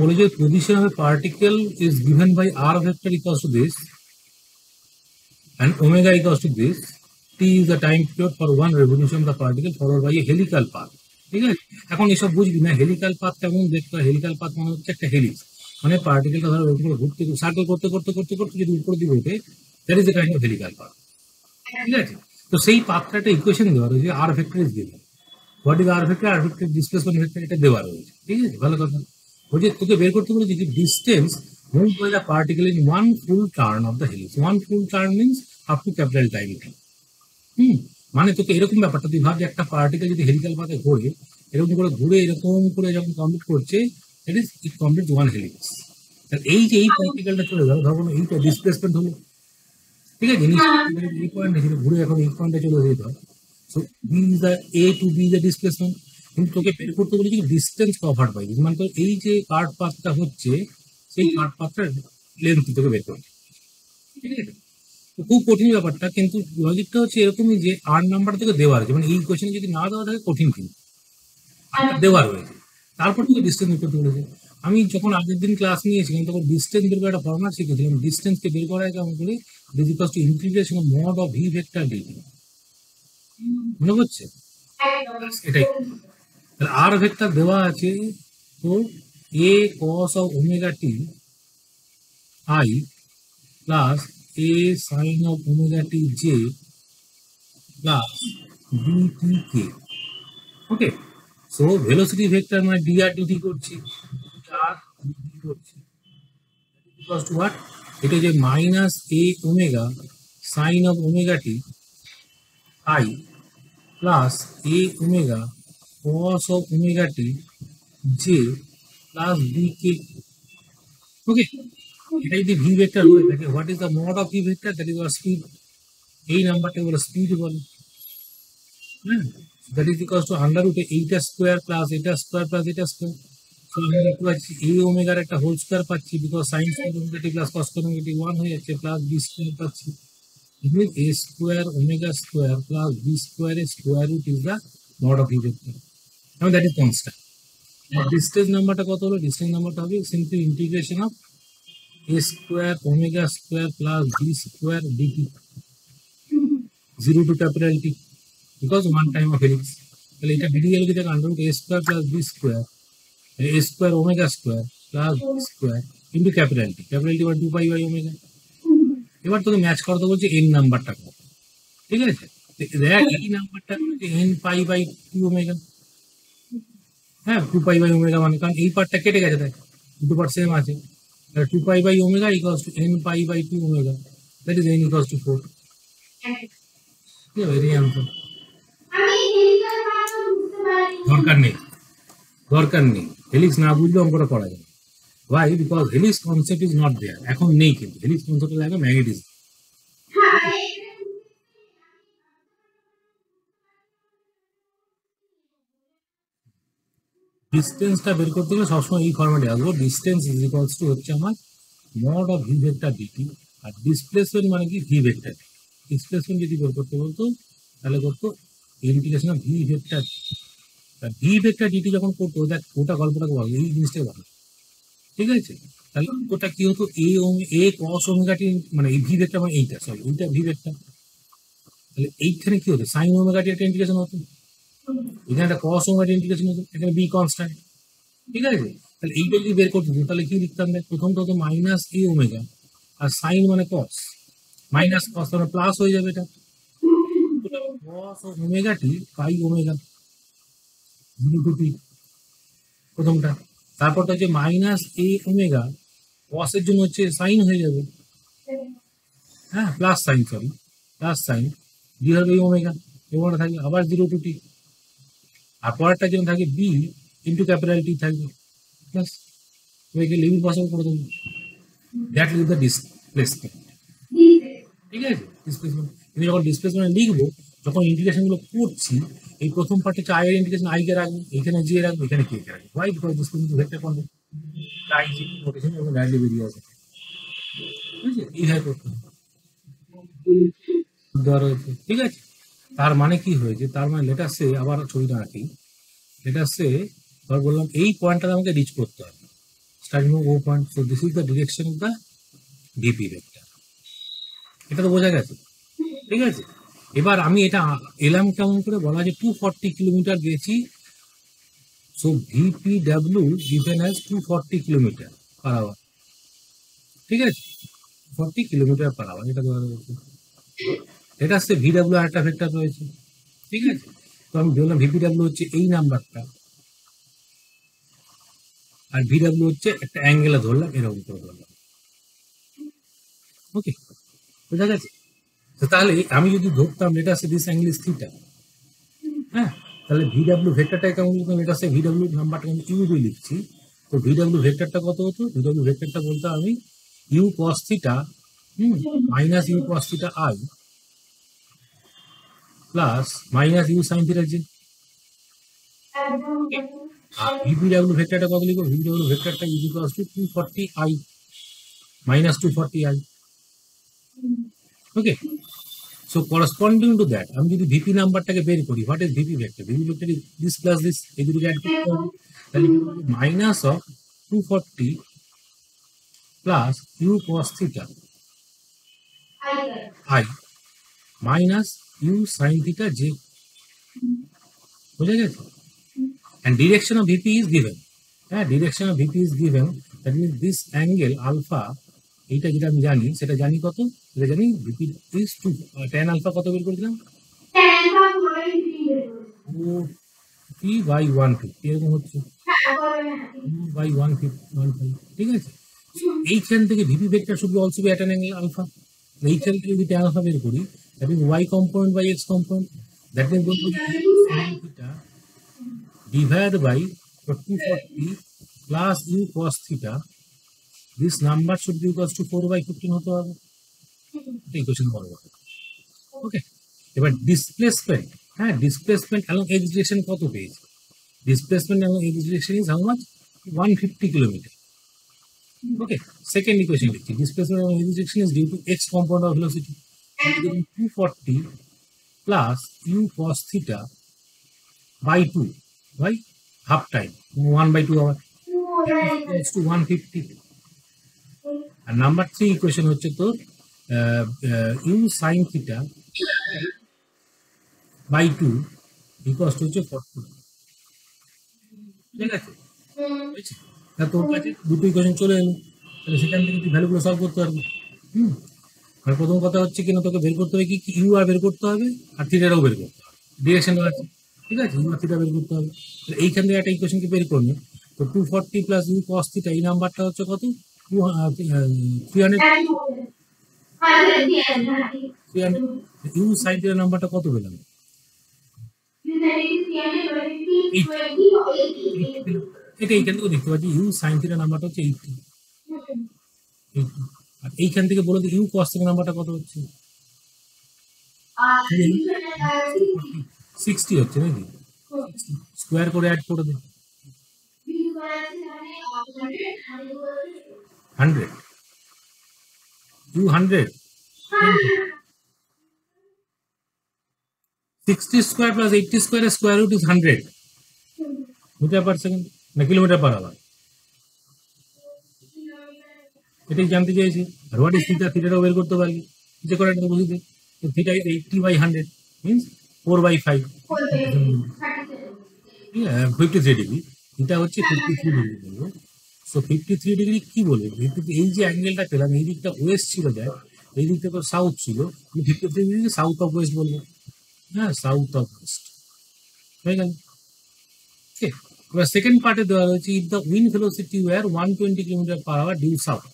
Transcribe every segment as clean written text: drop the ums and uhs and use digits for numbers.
বলেছে position of a particle is given by r vector equals to this and omega equals to this. T is the time period for one revolution of the particle followed by a helical path. ঠিক আছে, এখন এসব বুঝবি না helical path কেমন দেখতে হয়। Helical path মানে হচ্ছে একটা হেলিক্স, মানে পার্টিকেলটা ধরো উপরে ঘুরতে সার্কেল করতে করতে করতে করতে যদি উপর দিকে ওঠে, that is a kind of helical path. ঠিক আছে, তো সেই পাথটা একটা ইকুয়েশন দেওয়া রয়েছে, R vector is given. What is R vector? R vector displacement vector এটা দেওয়া রয়েছে। ঠিক আছে, ভালো কথা। বলছে তোকে বের করতে বলেছে যে distance move by the particle in one full turn of the helix. One full turn means up to capital time. মানে তোকে এরকম ব্যাপারটা তুই ভাব যে একটা পার্টিকেল যদি হেলিক্যাল পাথে ঘোরে, এরকম করে ঘুরে এরকম করে যখন কমপ্লিট করছে, it is it complete one helix. এই যে এই পার্টিকেলটা চলে গেল, ধরো এইটা ডিসপ্লেসমেন্ট হলো। ঠিক আছে, এই পয়েন্টে ছিল ঘুরে এখন এই পয়েন্টে চলে যেতে হয়। So B is the A to B the displacement. কিন্তু তোকে বের করতে বলেছি ডিস্টেন্স কভার্ড বাই দিস, মানে তোর এই যে কার্ড পাথটা হচ্ছে সেই কার্ড পাথটার লেন্থ তোকে বের করতে। ঠিক আছে, খুব কঠিন ব্যাপারটা, কিন্তু লজিকটা হচ্ছে এরকমই যে আর নাম্বার থেকে দেওয়া রয়েছে, মানে এই কোয়েশ্চেনে যদি না দেওয়া থাকে কঠিন, কিন্তু দেওয়া রয়েছে। তারপর থেকে ডিস্টেন্স বের করতে বলেছে। আমি যখন আগের দিন ক্লাস নিয়েছিলাম তখন ডিস্টেন্স বের করার একটা ফর্মুলা শিখেছিলাম। ডিস্টেন্সকে বের করা কেমন করে, this equals to integration of mod of V vector D T. মনে হচ্ছে এটাই। তাহলে আর ভেক্টর দেওয়া আছে তো A cos of omega T I plus a sin of omega t j plus dt k. Okay, so velocity vector মানে dr dt করছি, dr dt করছি, equals to what? এটা যে minus a omega sin of omega t I plus a omega cos of omega t j plus dk. Okay, এটা যদি V vector হয়ে থাকে, what is the mod of V vector? That is our speed. এই নাম্বারটা বলে speed বলে। হ্যাঁ, that is equals to under root এইটা স্কোয়ার প্লাস এটা স্কোয়ার প্লাস এটা স্কোয়ার। সো আমরা দেখতে পাচ্ছি এ ওমেগার একটা হোল স্কোয়ার পাচ্ছি, because sine square omega T plus cos square omega T 1 হয়ে যাচ্ছে, প্লাস বি স্কোয়ার পাচ্ছি। It A square omega square plus B স্কোয়ারের square root is the mod of V vector. এবং that is constant. Distance নাম্বারটা কত হলো? Distance নাম্বারটা হবে simply integration of a square omega square plus b square dt, 0 to capital T, because one time of helix. তাহলে এটা dt হলো যেটা under root a square plus b square, a square omega square plus b square into capital T, capital T 2 pi by omega। এবার তোকে match করতে বলছে n নাম্বারটা কত। ঠিক আছে, দেখ এই নাম্বারটা হচ্ছে n pi by 2 omega। হ্যাঁ, 2 pi by omega মানে, কারণ এই পার্টটা কেটে গেছে, দেখ দুটো পার্ট সেম আছে। 2 pi by omega equals to n pi by 2 omega, that is n equals to 4. Very answer. দরকার নেই হেলিক্স না বুঝলে অঙ্কটা করা যাবে। Why? Because helix concept is not there, এখন নেই, কিন্তু helix concept লাগে ম্যাগনেটিজম। ডিস্টেন্সটা বের করতে গেলে সবসময় এই ফর্মেটে আসবো, ডিস্টেন্স ইজ ইকুয়ালস টু হচ্ছে আমার mod of V vector DT, আর ডিসপ্লেসমেন্ট মানে কি ভি ভেক্টর। ডিসপ্লেসমেন্ট যদি বের করতে বলতো তাহলে করতো integration of V vector. V vector DT যখন করতো, দেখ ওটা গল্পটাকে বলো, এই জিনিসটাকে বলো। ঠিক আছে, তাহলে ওটা কি হতো, এ কস ওমেগা টি, মানে এই ভি ভেক্টর মানে এইটা, সরি এইটা ভি ভেক্টর। তাহলে এইখানে কি হতো, সাইন ওমেগা টি একটা ইন্টিগ্রেশন হতো, এখানে একটা কস ওমেগা টি ইন্টিগ্রেশন হতো, এখানে বি কনস্ট্যান্ট। ঠিক আছে, তাহলে এইটা যদি বের করতে তাহলে কি লিখতাম, দেখ প্রথমটা হতো মাইনাস এ ওমেগা, আর সাইন মানে কস, মাইনাস কস মানে প্লাস হয়ে যাবে, এটা কস omega t pi omega 0 to t প্রথমটা। তারপরটা হচ্ছে মাইনাস এ ওমেগা, কস এর জন্য হচ্ছে সাইন হয়ে যাবে, হ্যাঁ plus sine, sorry plus sine divide by omega, এবং থাকবে আবার 0 to t। আর পরেরটার জন্য থাকে বি ইন্টু ক্যাপিটাল টি থাকবে, প্লাস লিমিট পসিবল করে দেবো, দ্যাট ইজ দ্য ডিসপ্লেসমেন্ট। ঠিক আছে, ডিসপ্লেসমেন্ট। কিন্তু যখন ডিসপ্লেসমেন্ট লিখবো, যখন ইন্টিগ্রেশন গুলো করছি, এই প্রথম পার্টে হচ্ছে আই এর ইন্টিগ্রেশন আই কে রাখবো, এখানে জি এ রাখবো, এখানে কে কে রাখবো। Why? Because displacement vector quantity I G notation এবং ডাইরেক্টলি বেরিয়ে আসে। ঠিক আছে, এইভাবে করতে হবে, দেওয়া রয়েছে। ঠিক আছে, তার মানে কি হয়েছে, তার মানে লেটার সে, আবার ছবিটা আঁকি, লেটার সে ধর বললাম এই পয়েন্টটা আমাকে রিচ করতে হবে, starting from O point. So this is the direction of the VP vector. এটা তো বোঝা গেছে, ঠিক আছে। এবার আমি এটা এলাম কেমন করে, বলা যে 240 কিলোমিটার গেছি। So VPW given as 240 kilometre per hour, ঠিক আছে, 40 কিলোমিটার পার আওয়ার, এটা ধরা রয়েছে। এটা হচ্ছে VW আর একটা ভেক্টর রয়েছে, ঠিক আছে। তো আমি বললাম VPW হচ্ছে এই নাম্বারটা, আর VW হচ্ছে একটা অ্যাঙ্গেলে ধরলাম, এরকম করে ধরলাম, ওকে, বোঝা গেছে। তো তাহলে আমি যদি ধরতাম এটা হচ্ছে দিস অ্যাঙ্গেল ইজ থিটা, হ্যাঁ, তাহলে VW ভেক্টরটা কেমন লিখতাম, এটা হচ্ছে VW নাম্বারটা আমি ইউ দিয়ে লিখছি। তো VW ভেক্টরটা কত হতো, VW ভেক্টরটা বলতে আমি U cos theta minus U cos theta I plus minus U sine theta G. আর VPW ভেক্টরটা কত লিখবো, VPW ভেক্টরটা is equals to 240 I minus 240 I, okay. So corresponding to that আমি যদি ভিপি নাম্বারটাকে বের করি, what is V P vector, V P vector is this plus this, এই দুটোকে অ্যাড করতে হবে। তাহলে minus of 240 plus U cos theta I minus U sine theta J, বুঝা গেছে। and direction of VP is given, হ্যাঁ, direction of VP is given, that means this angle alpha, এইটা যেটা আমি জানি সেটা জানি কত, এটা জানি VP is 2 tan alpha কত বের করেছিলাম, 2p/150 এরকম হচ্ছে 2/150, ঠিক আছে। এইখান থেকে VP vector should be also be at an angle alpha. এইখান থেকে যদি tan alpha বের করি, that is y component by x component, that means going to be sin theta divided by 240 plus u cos theta. This number should be equals to 4/15 হতে হবে, এটা equation বলবো, ওকে। এবার ডিসপ্লেসমেন্ট, হ্যাঁ, ডিসপ্লেসমেন্ট along x direction কত পেয়েছি, displacement along x direction is how much, 150 kilometre, okay. Second equation লিখছি, displacement along x direction is due to x component of velocity, 240 plus u cos theta by 2 by half time, 1/2 hour, equals to 150. আর number 3 equation হচ্ছে তোর U sine theta by 2 equals to হচ্ছে 40, ঠিক আছে। তা তোর কাছে দুটো ইকুয়েশন চলে এলো, তাহলে সেখান থেকে তুই ভ্যালুগুলো সলভ করতে পারবি। আর প্রথম কথা হচ্ছে কিনা তোকে বের করতে হবে কি, ইউ আর বের করতে হবে আর থিটাটাও বের করতে হবে, ডিরেকশন আছে, ঠিক আছে, ইউ আর থিটা বের করতে হবে। এইখান থেকে একটা ইকুয়েশনকে বের করবে, তো 240 প্লাস ইউ কস থিটা, এই নাম্বারটা হচ্ছে কত, 300, ইউ সাইন থিটা নাম্বারটা কত পেলাম, এটা এইখান থেকে দেখতে পাচ্ছি ইউ সাইন থিটা নাম্বারটা হচ্ছে 80, আর এইখান থেকে বলে ইউ কস থিটা নাম্বারটা কত হচ্ছে, 60 হচ্ছে নাকি, স্কোয়ার করে অ্যাড করে দে, 100, ইউ 100, 60 স্কোয়ার প্লাস 80 স্কোয়ারের square root is 100 metre per second না কিলোমিটার পার আওয়ার, এটাই জানতে চাইছি। আর হোয়াট ইজ থিটা, থিটাটাও বের করতে পারবি, যে করে একটা বুঝিতে, তো থিটা ইজ 80/100 মিন্স 4/5, 53 ডিগ্রি, এটা হচ্ছে 53 ডিগ্রি বলবো। সো 53 ডিগ্রি কি বলবো, এই যে অ্যাঙ্গেলটা পেলাম, এই দিকটা ওয়েস্ট ছিল, দেখ এই দিকটা তো সাউথ ছিল, 53 ডিগ্রি সাউথ অফ ওয়েস্ট বলবো, হ্যাঁ, সাউথ অফ ওয়েস্ট হয়ে গেল, ওকে। এবার সেকেন্ড পার্টে দেওয়া রয়েছে, if the wind velocity were 120 kilometre per hour due south,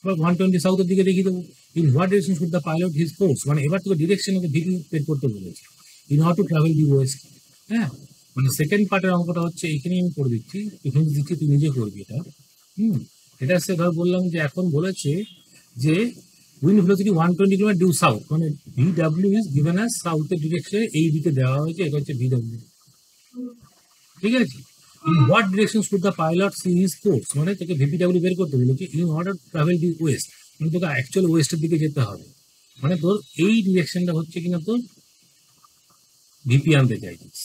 এবার 120 সাউথের দিকে দেখিয়ে দেবো, in what direction should the pilot his course, মানে এবার তোকে ডিরেকশন ওকে ভিপি বের করতে বলেছে, in how to travel due west, হ্যাঁ, মানে সেকেন্ড পার্টের অঙ্কটা হচ্ছে এইখানে আমি করে দিচ্ছি, এখানে দিচ্ছি, তুই নিজে করবি এটা, এটা হচ্ছে ধর বললাম যে এখন বলেছে যে wind velocity 120 kilometre due south, মানে VW ইজ গিভেন অ্যাজ সাউথের ডিরেকশনে এই দিকে দেওয়া হয়েছে, এটা হচ্ছে VW, ঠিক আছে। In what direction should the pilot see his course, মানে তোকে VPW বের করতে বলেছে, in order travel due west, মানে তোকে অ্যাকচুয়াল ওয়েস্টের দিকে যেতে হবে, মানে তোর এই ডিরেকশনটা হচ্ছে কিনা তোর ভিপি আনতে চাইছিস,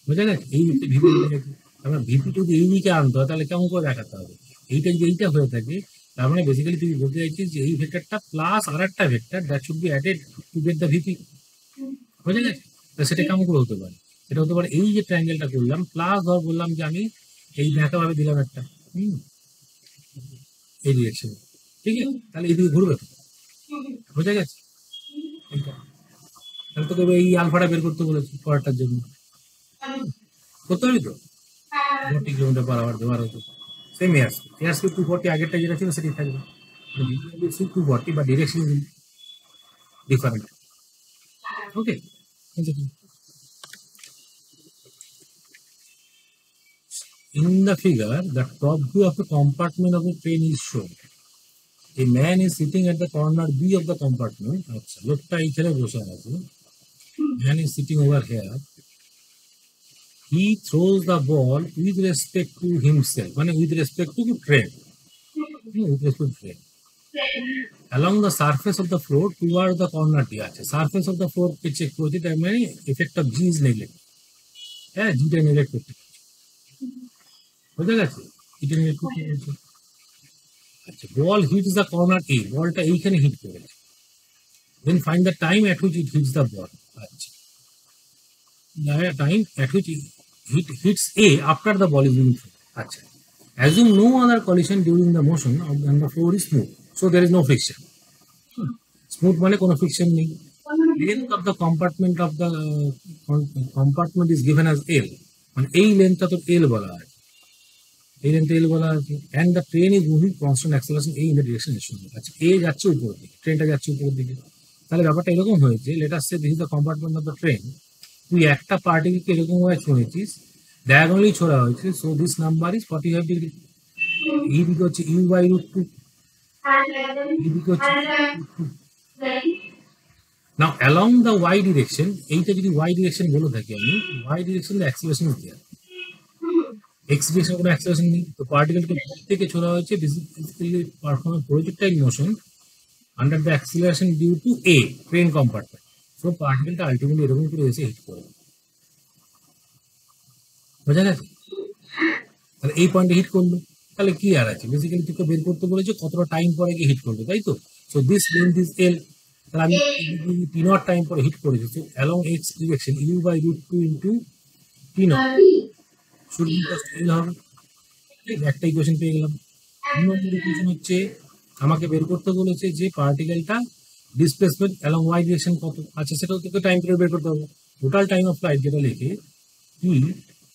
বুঝা গেছে, এই ভিপি আনতে চাইছিস, আমরা ভিপি যদি এই দিকে আনতে হয় তাহলে কেমন করে দেখাতে হবে? এইটা যদি এইটা হয়ে থাকে, তার মানে বেসিক্যালি তুমি বলতে চাইছিস যে এই ভেক্টরটা প্লাস আর একটা vector that should be added to get the VP. বুঝে গেছে? তো সেটা কেমন করে হতে পারে? সেটা হতে পারে এই যে ট্রায়াঙ্গেলটা করলাম প্লাস ধর বললাম যে আমি এই ন্যাকা ভাবে দিলাম একটা এই ডিরেকশনে, ঠিক আছে? তাহলে এইদিকে ঘুরবে তো। বুঝে গেছে? এইটা তাহলে তোকে এই আলফাটা বের করতে বলেছি পরেরটার জন্য, করতে হবে তো। 40 কিলোমিটার পার আওয়ার দেওয়ার হতো সেম এয়ার স্পিড, 240 আগেরটা যেটা ছিল সেটাই থাকবে, 240 বা direction different. Okay, in the figure the top view of the compartment of the train is shown. A man is sitting at the corner B of the compartment. আচ্ছা, লোকটা এইখানে বসে আছে, man is sitting over here. He throws the ball with respect to himself, মানে with respect to train, with respect to train, along the surface of the floor toward the corner D আছে। surface of the floor কে check করছি, তার মানে effect of G is neglect, হ্যাঁ জিটা neglect করতে বুঝে গেছে, এটা নেগলেক্ট করতে বলছে। আচ্ছা, ball hits the corner A, বলটা এইখানে হিট করেছে, then find the time at which it hits the ball. আচ্ছা, time at which it hits A after the ball is being thrown. আচ্ছা, assume no other collision during the motion and the floor is smooth, so there is no friction. Smooth মানে কোনো friction নেই। Length of the compartment of the compartment is given as L, মানে এই লেন্থটা তো L বলা আছে, এই লেন্থটা L বলা আছে, and the train is moving constant acceleration A in the direction S. আচ্ছা, A যাচ্ছে উপরের দিকে, ট্রেনটা যাচ্ছে উপরের দিকে, তাহলে ব্যাপারটা এরকম হয়েছে, let us say this is the compartment of the train. তুই একটা পার্টিকেলকে এরকম ভাবে ছুঁড়েছিস, ডায়াগোনালি ছোড়া হয়েছে, so this number is 45 degree. এই দিকে হচ্ছে ইউ বাই রুট টু, এই দিকে হচ্ছে now along the Y direction, এইটা যদি ওয়াই ডিরেকশন বলে থাকি আমি, Y direction the acceleration is there, X direction কোনো অ্যাক্সিলারেশন নেই, তো পার্টিকেলকে থেকে ছোড়া হয়েছে, basically perform projectile motion under the acceleration due to a train compartment, so পার্টিকেলটা আলটিমেটলি এরকম করে এসে হিট করবে। বোঝা গেছে? তাহলে এই পয়েন্টে হিট করলো, তাহলে কি আর আছে, বেসিক্যালি তোকে বের করতে বলেছে কতটা টাইম পরে গিয়ে হিট করবে, তাই তো। So this length is L, তাহলে আমি টি নট টাইম পরে হিট করেছি, so along X direction U by root two into T naught should be equal to L হবে। একটা ইকুয়েশন পেয়ে গেলাম। 2 নম্বর ইকুয়েশন হচ্ছে আমাকে বের করতে বলেছে যে পার্টিকেলটা ডিসপ্লেসমেন্ট অ্যালং ওয়াই ডিরেকশন কত। আচ্ছা, সেটাও তোকে টাইম পিরিয়ড বের করতে হবে, টোটাল টাইম অফ ফ্লাইট যেটা লিখে T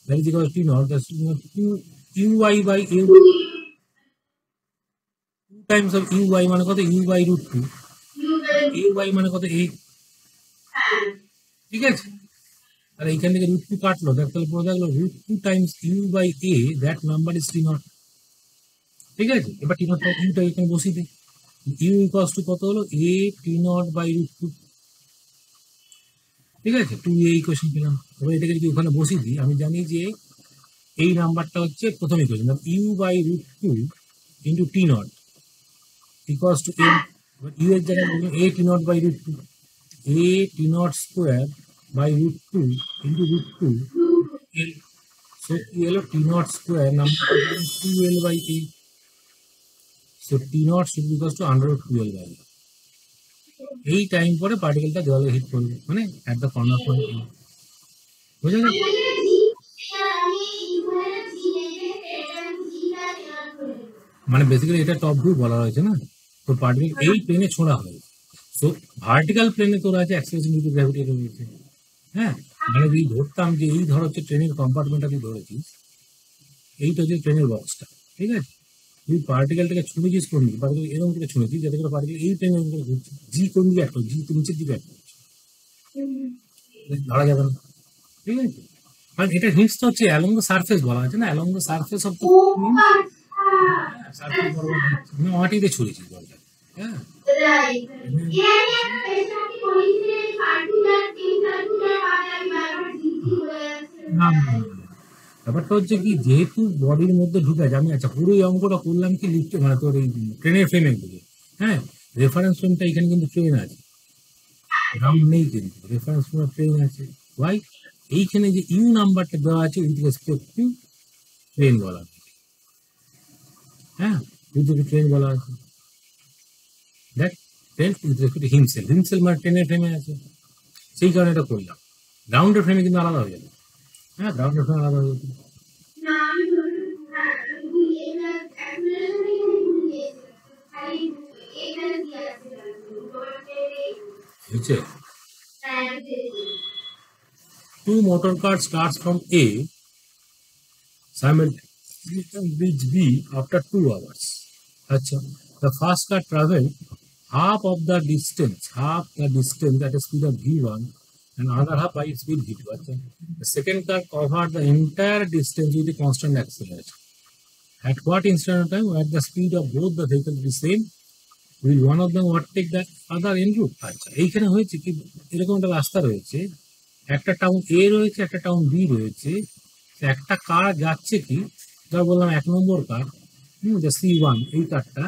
that is equal to T naught that's U Y by A, 2 times of U Y মানে কত, U by root two, A Y মানে কত এ, ঠিক আছে। আর এইখান থেকে রুট টু কাটলো, তাহলে পড়ে থাকলো root two times U by A, that number is T nought, ঠিক আছে। এবার টি নট ইউটা এখানে বসিয়ে দিই, ইউ ইকুয়ালস টু কত হলো, এ T naught by root two, ঠিক আছে, 2a ইকুয়েশন পেলাম। এবার এটাকে যদি ওখানে বসিয়ে দিই, আমি জানি যে এই নাম্বারটা হচ্ছে প্রথম equation, U by root two into T naught equals to A, U এর জায়গায় A T naught by root two, A T naught square by root two into root two L, so কি হলো T naught square number 2l by A, so T naught should be equals to under root 2l by A. এই time পরে পার্টিকেলটা দেওয়ালে hit করবে, মানে at the corner point. বুঝা গেল? মানে বেসিক্যালি এটা টপ ভিউ বলা হয়েছে না, তো পার্টিকেল এই প্লেনে ছোড়া হয়েছে, তো ভার্টিক্যাল প্লেনে তোরা আছে অ্যাক্সিলারেশন ডিউ টু গ্র্যাভিটি রয়েছে, হ্যাঁ। মানে যদি ধরতাম যে এই ধর হচ্ছে ট্রেনের কম্পার্টমেন্টটা তুই ধরেছিস, এইটা হচ্ছে ট্রেনের বক্সটা, ঠিক আছে, তুই পার্টিকেলটাকে ছুঁড়েছিস কোন দিকে, পার্টিকেল এরকম করে ছুঁড়েছিস যাতে করে পার্টিকেল এই ট্রেনের করে ঘুরছে, জি কোন দিকে একটা, জি তো নিচের দিকে একটা ধরা যাবে না, ঠিক আছে। কারণ এটা হিন্টসটা হচ্ছে অ্যালং দ্য সারফেস বলা আছে না, along the surface of the surface বরাবর আমি মাটিতে ছুঁড়েছি বলটা, হ্যাঁ। না, ব্যাপারটা হচ্ছে কি, যেহেতু বডির মধ্যে ঢুকে আছে, আমি আচ্ছা পুরো এই অঙ্কটা করলাম কি লিফট, মানে তোর এই ট্রেনের ফ্রেমের দিকে, হ্যাঁ। রেফারেন্স ফ্রেমটা এখানে কিন্তু ট্রেন আছে, রাউন্ড নেই, কিন্তু রেফারেন্স ফ্রেমে ট্রেন আছে। ওয়াই, এইখানে যে ইউ নাম্বারটা দেওয়া আছে উইথ রেসপেক্ট টু ট্রেন বলা হয়েছে। হ্যাঁ, বুদ্ধকে ট্রেন বলা আছে। দেখ, train with respect to himself, himself মানে ট্রেনের ফ্রেমে আছে, সেই কারণে এটা করলাম। গ্রাউন্ডের ফ্রেমে কিন্তু আলাদা হয়ে যাবে। হ্যাঁ, গ্রাউন্ডের ফ্রেমে আলাদা হয়ে যাবে। বুঝছে? Two motor cars starts from A simultaneously reach B after 2 hours. Achha, the first car traveled half the distance at a speed of V1 and another half by speed V2. Achha. The second car covered the entire distance with a constant acceleration. At what instant of time, at the speed of both the vehicles the same, will one of them overtake the other en route? আচ্ছা, এইখানে হয়েছে কি, এরকম একটা রাস্তা রয়েছে, একটা town এ রয়েছে, একটা টাউন বি রয়েছে, একটা কার যাচ্ছে কি, ধর বললাম 1 নম্বর কার, যে C1, এই কারটা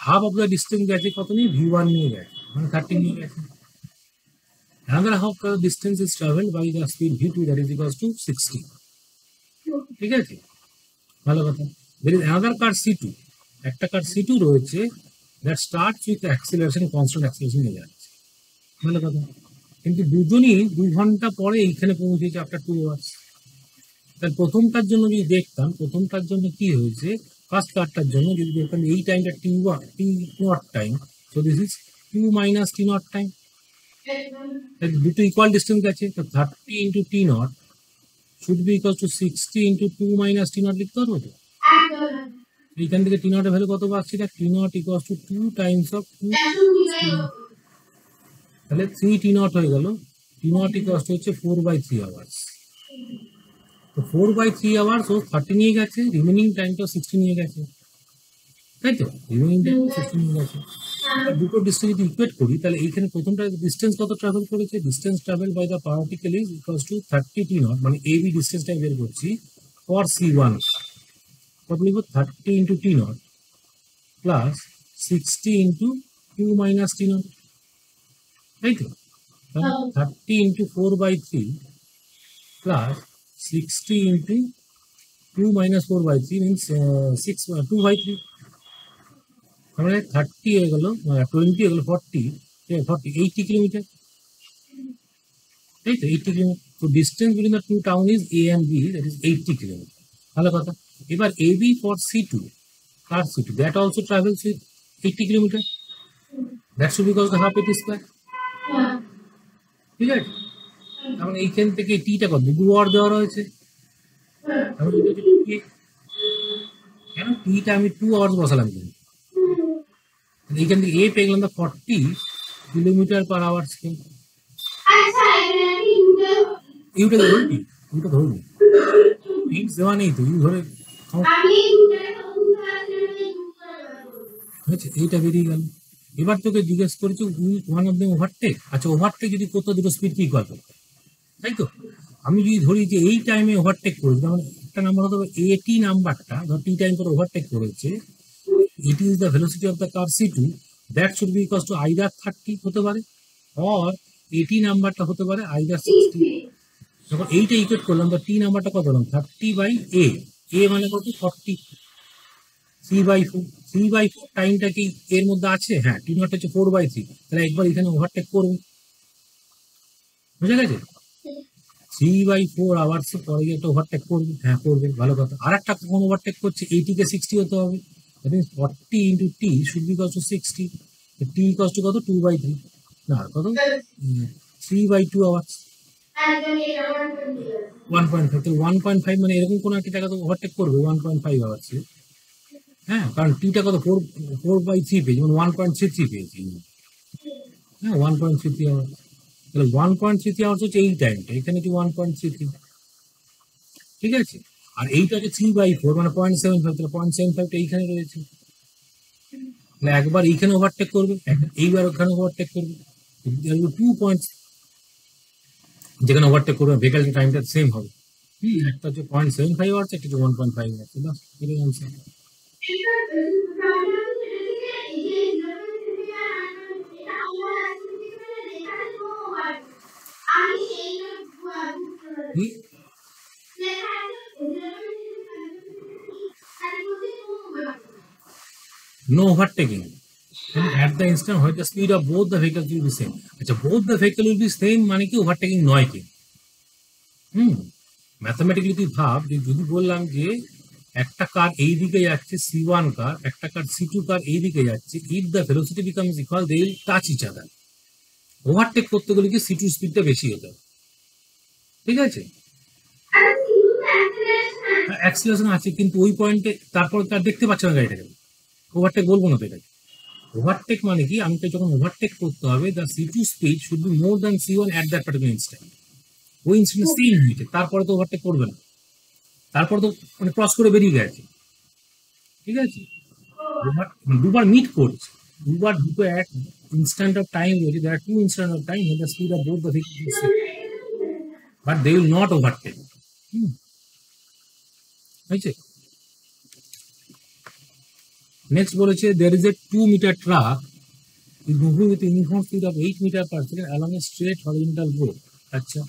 হাফ অফ দ্য ডিস্টেন্স গেছে কত নিয়ে, V1 নিয়ে গেছে, মানে 30 নিয়ে গেছে। another half the distance is traveled by the speed V2, that is equals to 60. ঠিক আছে, ভালো কথা। there is another car C2, একটা কার C2 রয়েছে, that starts with acceleration, constant acceleration নিয়ে যাচ্ছে, ভালো কথা। কিন্তু দুজনই 2 ঘন্টা পরে এইখানে পৌঁছেছে আফটার 2 hours। তাহলে প্রথমটার জন্য যদি দেখতাম, প্রথমটার জন্য কি হয়েছে, ফার্স্ট কারটার জন্য যদি দেখতাম এই টাইমটা T0 time, so this is 2 minus T0 time. দুটো ইকুয়াল ডিস্টেন্স আছে, তো 30 into T0 should be equal to 60 into 2 minus T0 লিখতে পারবো তো। এইখান থেকে T0 এর ভ্যালু কত পাচ্ছি না, T0 equals to 2 times of 2, তাহলে 3 T0 হয়ে গেল। T0 equals to হচ্ছে 4/3 hours। তো 4/3 hours ও 30 নিয়ে গেছে, রিমেনিং টাইমটা 60 নিয়ে গেছে, তাই তো, রিমেনিং টাইম 60 নিয়ে গেছে। দুটো ডিস্টেন্স যদি ইকুয়েট করি, তাহলে এইখানে প্রথমটা ডিস্টেন্স কত ট্রাভেল করেছে, distance travel by the particle is equals to 30 T0, মানে এবি ডিস্টেন্সটা বের করছি ফর C1, কত লিখব, 30 into T0 plus 60 into 2 minus T0, তাই তো। 30 into 4/3 plus 60 into 2 minus 4/3 means 2/3, মানে 30 হয়ে গেল, 20 হয়ে গেল 40, 80 কিলোমিটার, তাই তো, 80 কিলোমিটার। তো distance between the two town is A and B, that is 80 kilometre, ভালো কথা। এবার AB for C2, car C2, that also travels with 80 kilometre, that should be equal to half AT square, ঠিক আছে। তার মানে এইখান থেকে টিটা কত, 2 আওয়ার দেওয়া রয়েছে, তাহলে কেন টিটা আমি 2 আওয়ার্স বসালাম, কিন্তু এইখান থেকে এ পেয়ে গেলাম 40 কিলোমিটার পার আওয়ার স্কেল। ইউটা ধরবি, ইউটা ধরবি, হিন্টস দেওয়া নেই তো, ইউ ধরে হয়েছে, এইটা বেরিয়ে গেল। এবার তোকে জিজ্ঞেস করেছি ওয়ান অফ দেম ওভারটেক। আচ্ছা, ওভারটেক যদি করতো দুটো স্পিড কি ইকুয়াল করতো, তাই তো। আমি যদি ধরি যে এই টাইমে ওভারটেক করেছি, মানে একটা নাম্বার হতে হবে এটি নাম্বারটা, ধর টি টাইম করে ওভারটেক করেছে, it is the velocity of the car C2, that should be equal two either 30 হতে পারে, অর এটি নাম্বারটা হতে পারে আইদার 60। যখন এইটা ইকুয়েট করলাম, তো টি নাম্বারটা কত হলাম, 30/A, এ মানে কত 40, 3/4, 3/4 টাইমটা কি এর মধ্যে আছে, হ্যাঁ, T0 হচ্ছে 4/3, তাহলে একবার এখানে ওভারটেক করবে, বুঝা গেছে। 3/4 আওয়ার্স পরে গিয়ে একটা ওভারটেক করবে, হ্যাঁ করবে, ভালো কথা। আর একটা কখন ওভারটেক করছে, 80 কে 60 হতে হবে, that means 40 into T should be equal two 60, T equal to কত, 2/3, না কত, 3/2 আওয়ার্স, 1.5, তো 1.5 মানে এরকম কোনো একটা জায়গা তো ওভারটেক করবে 1.5 আওয়ার্সে, হ্যাঁ, কারণ টিটা কত 4/3 পেয়েছি, মানে 1.33 পেয়েছি, হ্যাঁ 1.33 আওয়ার্স, তাহলে 1.33 আওয়ার্স হচ্ছে এই টাইমটা, এখানে হচ্ছে 1.33, ঠিক আছে। আর এইটা হচ্ছে 3/4 মানে 0.75, তাহলে 0.75টা এইখানে রয়েছে, তাহলে একবার এইখানে ওভারটেক করবে, এইবার ওখানে ওভারটেক করবে, 2 পয়েন্টস যেখানে ওভারটেক করবে, ভেহিকল টাইমটা সেম হবে, একটা হচ্ছে 0.75 আওয়ার্স, একটা হচ্ছে 1.5 আওয়ার্স, বাস এটাই answer. no overtaking. And at the instant when the speed of both the vehicles will be same. আচ্ছা both the vehicle will be same মানে কি overtaking নয় কি? ম্যাথমেটিক্যালি তুই ভাব যে যদি বললাম যে একটা কার এই দিকে যাচ্ছে C1 কার, একটা কার C2 কার এই দিকে যাচ্ছে, if the velocity becomes equal they will touch each other. Overtake করতে গেলে কি C2 স্পিডটা বেশি হতে হবে, ঠিক আছে? অ্যাক্সিলারেশন আছে কিন্তু ওই পয়েন্টে তারপর তার দেখতে পাচ্ছে না গাড়িটাকে, ওভারটেক বলবো না তো এটাকে। ওভারটেক মানে কি আমাকে যখন ওভারটেক করতে হবে the C2 speed should be more than C1 at that particular instant. ওই ইনস্ট্যান্ট সেম হয়েছে, তারপরে তো ওভারটেক করবে না, তারপর তো মানে ক্রস করে বেরিয়ে গেছে, ঠিক আছে? দুবার মিট করছে, দুটো এক ইনস্ট্যান্ট অফ টাইম রয়েছে, there two instant of time the speed of both the vehicles but they will not overtake. হয়েছে? নেক্সট বলেছে there is a 2-meter truck is moving with a uniform speed of 8 meters per second along a straight horizontal road. আচ্ছা,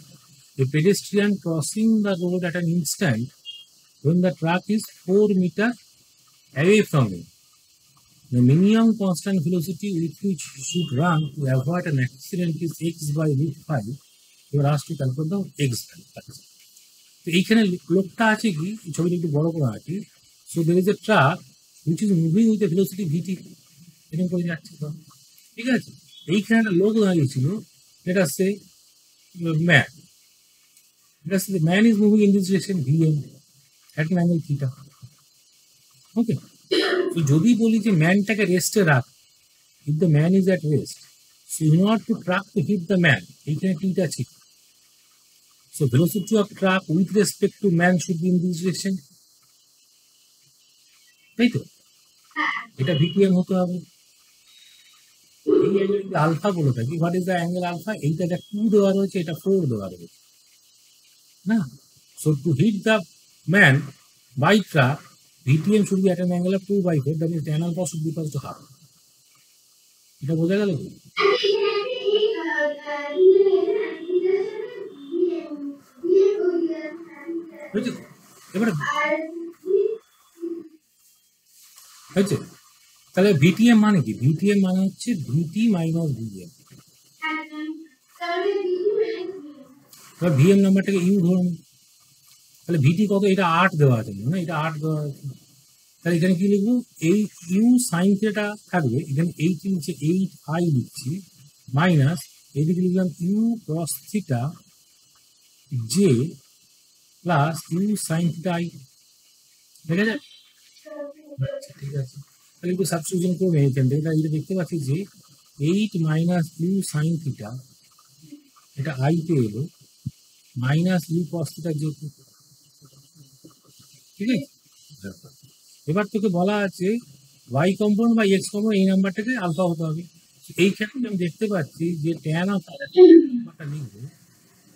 a pedestrian crossing the road at an instant when the truck is 4 meters away from him. The minimum constant velocity with which he should run to avoid an accident is x by root 5. You are asked to calculate the x value. তো এইখানে লোকটা আছে কি, ছবিটা একটু বড় করে আঁকি। So there is a truck which is moving with a velocity vt, এরকম করে যাচ্ছে তো, ঠিক আছে? এইখানে একটা লোক দাঁড়িয়েছিল, এটা সে ম্যান, এটা সে man is moving in this direction vm at an angle theta. Okay, তো যদি বলি যে ম্যানটাকে রেস্টে রাখ, if the man is at rest, so in order to truck to hit the man, এইখানে থিটা ছিল, so velocity of truck with respect to man should be in this direction, তাই তো? এটা ভিটিএম হতে হবে। এই অ্যাঙ্গেল আলফা বলে থাকি, what is the angle alpha? এইটা 2 দেওয়া রয়েছে, এটা 4 দেওয়া রয়েছে না। So to hit the man by truck VTM should be at an angle of 2/4, that means tan alpha should be equal to half. এটা বোঝা গেল কি? এবারে হয়েছে, তাহলে ভিটিএম মানে কি? ভিটিএম মানে হচ্ছে ভিটি মাইনাস ভিএম। এবার ভিএম নাম্বারটাকে ইউ ধরুন, তাহলে ভিটি কত? এটা 8 দেওয়া আছে না, এটা 8 দেওয়া আছে। তাহলে এখানে কি লিখবো? এই ইউ সাইন থিটা থাকবে, এখানে 8 নিচে 8i লিখছি, মাইনাস এইদিকে লিখলাম U cos theta J plus U sine theta I. ঠিক আছে? আচ্ছা ঠিক আছে, তাহলে একটু সাবস্টিটিউশন করবে এখান থেকে। এটা দেখতে পাচ্ছি যে 8 মাইনাস ইউ সাইন থিটা, এটা আই তে এলো, minus U cos theta J, ঠিক আছে? এবার তোকে বলা আছে y কম্পোনেন্ট বা x কম্পোনেন্ট এই নাম্বারটাকে আলফা হতে হবে। এই ক্ষেত্রে আমি দেখতে পাচ্ছি যে tan অফ নাম্বারটা লিখবো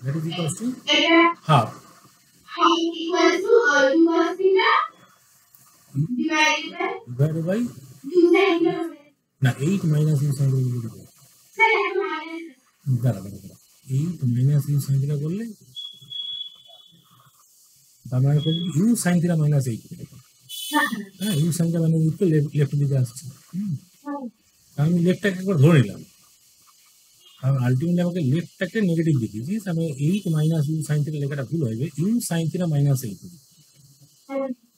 that is equal to half divided by না 8 মাইনাস ইউ সাইন থিটা লিখবো। দাঁড়া 8 মাইনাস ইউ সাইন থিটা করলে তার মানে করবো ইউ সাইন থিটা মাইনাস 8। হ্যাঁ, ইউ সাইন থিটা মাইনাস 8 তো লেফট দিকে আসছে। আমি লেফটটাকে একবার ধরে নিলাম, কারণ আলটিমেটলি আমাকে লেফটটাকে নেগেটিভ দেখিয়েছিস, আমি 8 মাইনাস ইউ সাইন থিটা লেখাটা ভুল হবে, ইউ সাইন থিটা মাইনাস 8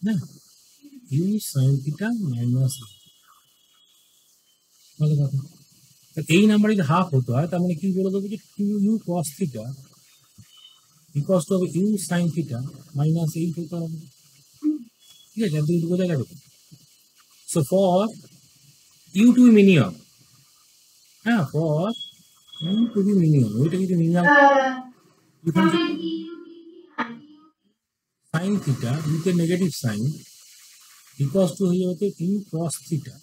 না, ইউ সাইন থিটা মাইনাস 8। ভালো কথা। এই নাম্বার যদি হাফ হতে হয় তার মানে কি বলে দেবো যে 2u cos theta equals to হবে ইউ সাইন থিটা মাইনাস 8 হতে হবে, ঠিক আছে? আপনি বোঝা গেল? So for U to be minimum, হ্যাঁ, for U to be minimum, ওইটা যদি minimum sine theta with a negative sign equals to হয়ে যাবে ইউ cos থিটা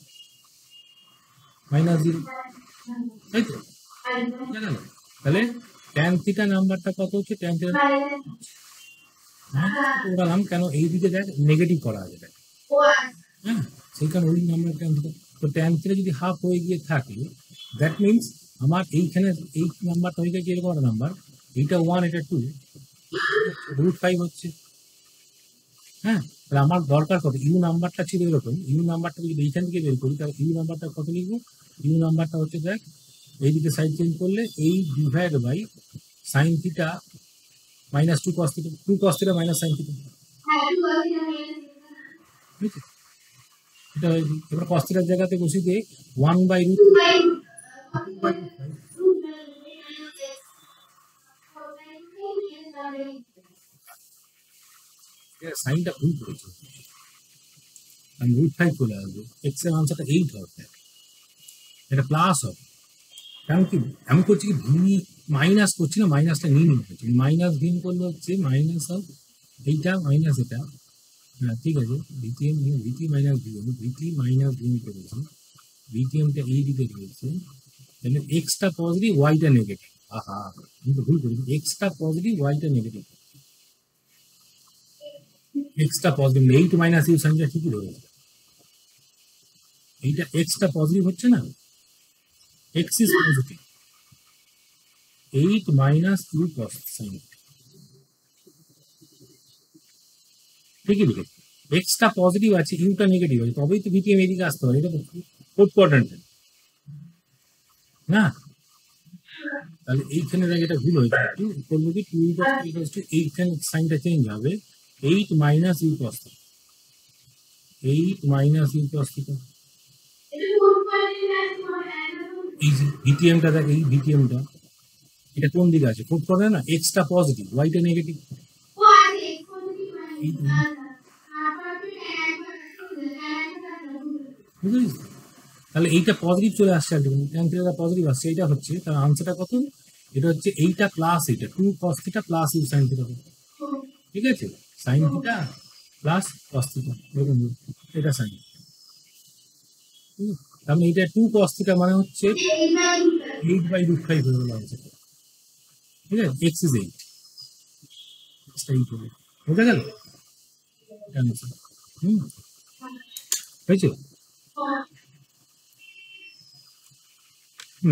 মাইনাস 0, তাই তো? জানেন? তাহলে tan থিটা নাম্বারটা কত হচ্ছে? tan থিটা ওরালাম কেন এই দিকে দেখ নেগেটিভ করা আছে, হ্যাঁ, সেই কারণে ওই নাম্বার tan থিটা। তো tan থিটা যদি হাফ হয়ে গিয়ে থাকে দ্যাট মিনস আমার এইখানে এই নাম্বারটা হয়ে গেছে এরকম একটা নাম্বার, এইটা 1 এটা 2 √5 হচ্ছে, হ্যাঁ, তাহলে আমার দরকার কত, ইউ নাম্বারটা ছিল এরকম, ইউ নাম্বারটা যদি এইখান থেকে বের করি তাহলে ইউ নাম্বারটা কত লিখবো, ইউ নাম্বারটা হচ্ছে দেখ এইদিকে সাইড চেঞ্জ করলে এই divide by sine theta minus two cos theta, two cos theta minus sine theta, ঠিক আছে? এটা এবার কস থিটার জায়গাতে বসিয়ে দিয়ে 1/√, সাইনটা ভুল করেছে, আমি √5 চলে আসবো, এক্স এর আনসারটা 8 হবে, এটা প্লাস হবে। কারণ কি আমি করছি কি ভি মাইনাস করছি না, মাইনাসটা নিয়ে নিতে হচ্ছে, মাইনাস ভিন করলে হচ্ছে মাইনাস অফ এইটা মাইনাস এটা, হ্যাঁ ঠিক আছে, ভিটিএম ভিটি মাইনাস ভিএম, ভিটি মাইনাস ভিএম করেছি, ভিটিএমটা এই দিকে রয়েছে, তাহলে এক্সটা পজিটিভ ওয়াইটা নেগেটিভ, আহা আমি তো ভুল করেছি, এক্সটা পজিটিভ ওয়াইটা নেগেটিভ, এক্সটা পজিটিভ 8 মাইনাস ইউ সাইনটা ঠিকই রয়েছে, এইটা এক্সটা পজিটিভ হচ্ছে না, X is positive, 8 minus U cos sine, ঠিকই লিখেছি, এক্সটা পজিটিভ আছে ইউটা নেগেটিভ আছে, তবেই তো ভিটিএম এদিকে আসতে পারে, এটা তো ফোর্থ কোয়াড্রেন্ট না, তাহলে এইখানে দেখ এটা ভুল হয়েছে, টু করবো কি টু ইকুয়ালস টু এইখানে সাইনটা চেঞ্জ হবে, 8 minus U cos theta, 8 minus U cos theta, এই যে ভিটিএমটা দেখ, এই ভিটিএমটা এটা কোন দিকে আছে, ফোর্থ কোয়াড্রেন্ট না, এক্সটা পজিটিভ ওয়াইটা নেগেটিভ, বুঝলি? তাহলে এইটা পজিটিভ চলে আসছে, আলটিমেটলি পজিটিভ আসছে, এইটা হচ্ছে তার আনসারটা কত, এটা হচ্ছে এইটা প্লাস এইটা 2 cos theta plus U sine theta, ঠিক আছে, sine theta plus cos theta এরকম, এটা সাইন, তাহলে এইটা 2 cos থিটা মানে হচ্ছে 8/√5 হয়ে গেল আনসার, ঠিক আছে, এক্স ইজ 8, এক্সটা 8 হবে, বুঝা গেল আনসার, হয়েছে।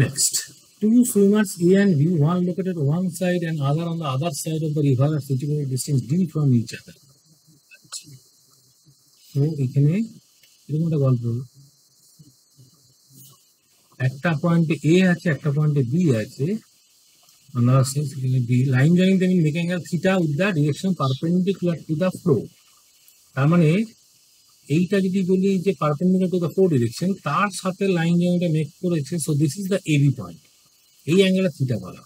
Next, two swimmers A and B, one located on one side and other on the other side of the river, are situated distance d from each other. So এখানে এরকম একটা গল্প, একটা পয়েন্টে A আছে, একটা পয়েন্টে B আছে, another side এখানে B, line joining them in making angle theta with the direction perpendicular to the flow, তার মানে এইটা যদি বলি যে perpendicular to the flow direction, তার সাথে লাইন জয়েন্টটা মেক করেছে, so this is the A B point, এই অ্যাঙ্গেলটা থিটা বলা,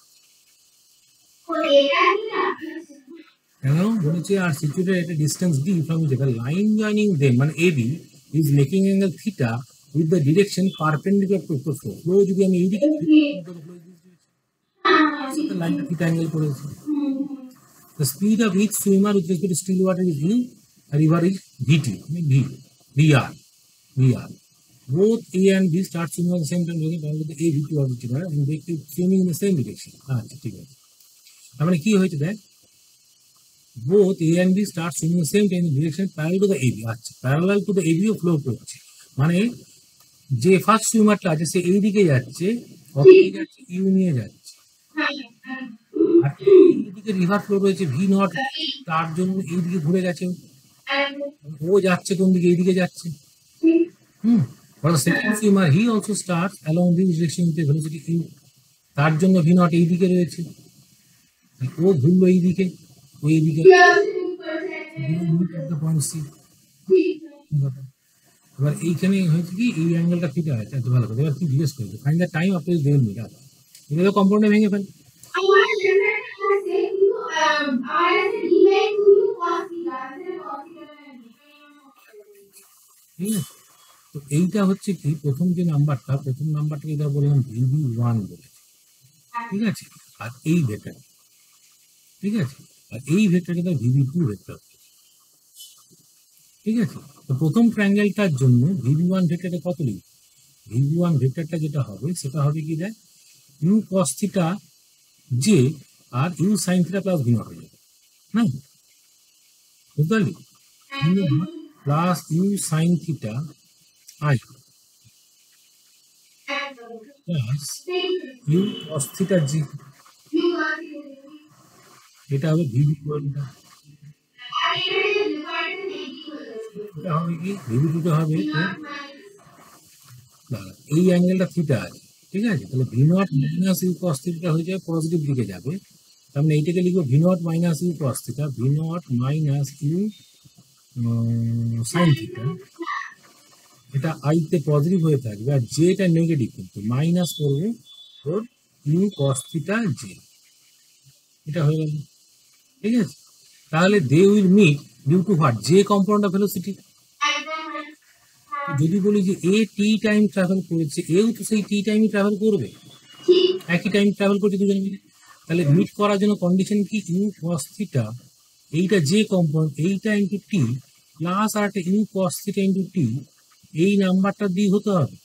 কেন বলেছে are situated at a distance D from each other, line joining them মানে A B is making angle theta with the direction perpendicular to the flow, flow যদি আমি এইদিকে লাইনটা থিটা অ্যাঙ্গেল করেছে, the speed of each swimmer with respect to still water is U, river is VT, VR, VR. Both A and B start swimming at the same time, the A V2 of each other, and they keep swimming in the same direction. আচ্ছা ঠিক আছে, তার মানে কি হয়েছে দেখ, both A and B start swimming in the same time in direction parallel to the AB, আচ্ছা parallel to the AB ও ফ্লো করছে, মানে যে ফার্স্ট সুইমারটা আছে সে এই দিকে যাচ্ছে, অপোজিট যাচ্ছে ইউ নিয়ে যাচ্ছে, আর এইদিকে রিভার ফ্লো রয়েছে ভি নট, তার জন্য এইদিকে ঘুরে গেছে, ও যাচ্ছে কোন দিকে, এইদিকে যাচ্ছে, for the second swimmer he also starts along this direction with a velocity u, তার জন্য ভি নট এইদিকে রয়েছে, ও ঘুরলো এইদিকে, ও এইদিকে পয়েন্ট সি, এবার এইখানে হয়েছে কি এই অ্যাঙ্গেলটা থিটা আছে, এত ভালো করে, এবার কি জিজ্ঞেস করবে, ফাইন্ড দ্য টাইম আফটার দেড় মিনিট, এটা কম্পাউন্ডে ভেঙে ফেল, ঠিক আছে, তো এইটা হচ্ছে কি প্রথম যে নাম্বারটা, প্রথম নাম্বারটাকে এটা বললাম VB1 বলে, ঠিক আছে, আর এই ভেক্টর, ঠিক আছে, আর এই ভেক্টরকে তার VB2 ভেক্টর, ঠিক আছে, তো প্রথম ট্রায়াঙ্গেলটার জন্য VB1 ভেক্টরটা কত লিখব, VB1 ভেক্টরটা যেটা হবে সেটা হবে কি দেখ, ইউ কস থিটা জে আর U sine theta plus V naught হয়ে যাবে, না বুঝতে পারলি, plus U sine theta I plus U cos theta G, এটা হবে ভিবি কোয়ালিটা, এটা হবে কি VB2 টা হবে এই অ্যাঙ্গেলটা থিটা আছে, ঠিক আছে? তাহলে V nought minus U cos theta হয়ে যাবে, পজিটিভ দিকে যাবে। তার মানে এইটাকে লিখবো V nought minus U cos theta, V nought minus U sine theta. এটা আইতে পজিটিভ হয়ে থাকবে, আর জে টা নেগেটিভ, কিন্তু মাইনাস করবো ওর ইউ কস থিটা জে। এটা হয়ে গেল, ঠিক আছে? তাহলে they will meet due to what? J component of velocity. যদি বলি যে এ টি টাইম ট্রাভেল করেছে, এও তো সেই টি টাইমই ট্রাভেল করবে, একই টাইম ট্রাভেল করছে দুজন মিলে। তাহলে মিট করার জন্য কন্ডিশন কি? ইউ কস থিটা, এইটা যে কম্পোনেন্ট, এইটা ইন্টু টি প্লাস আর একটা ইউ কস থিটা ইন্টু টি, এই নাম্বারটা দিয়ে হতে হবে।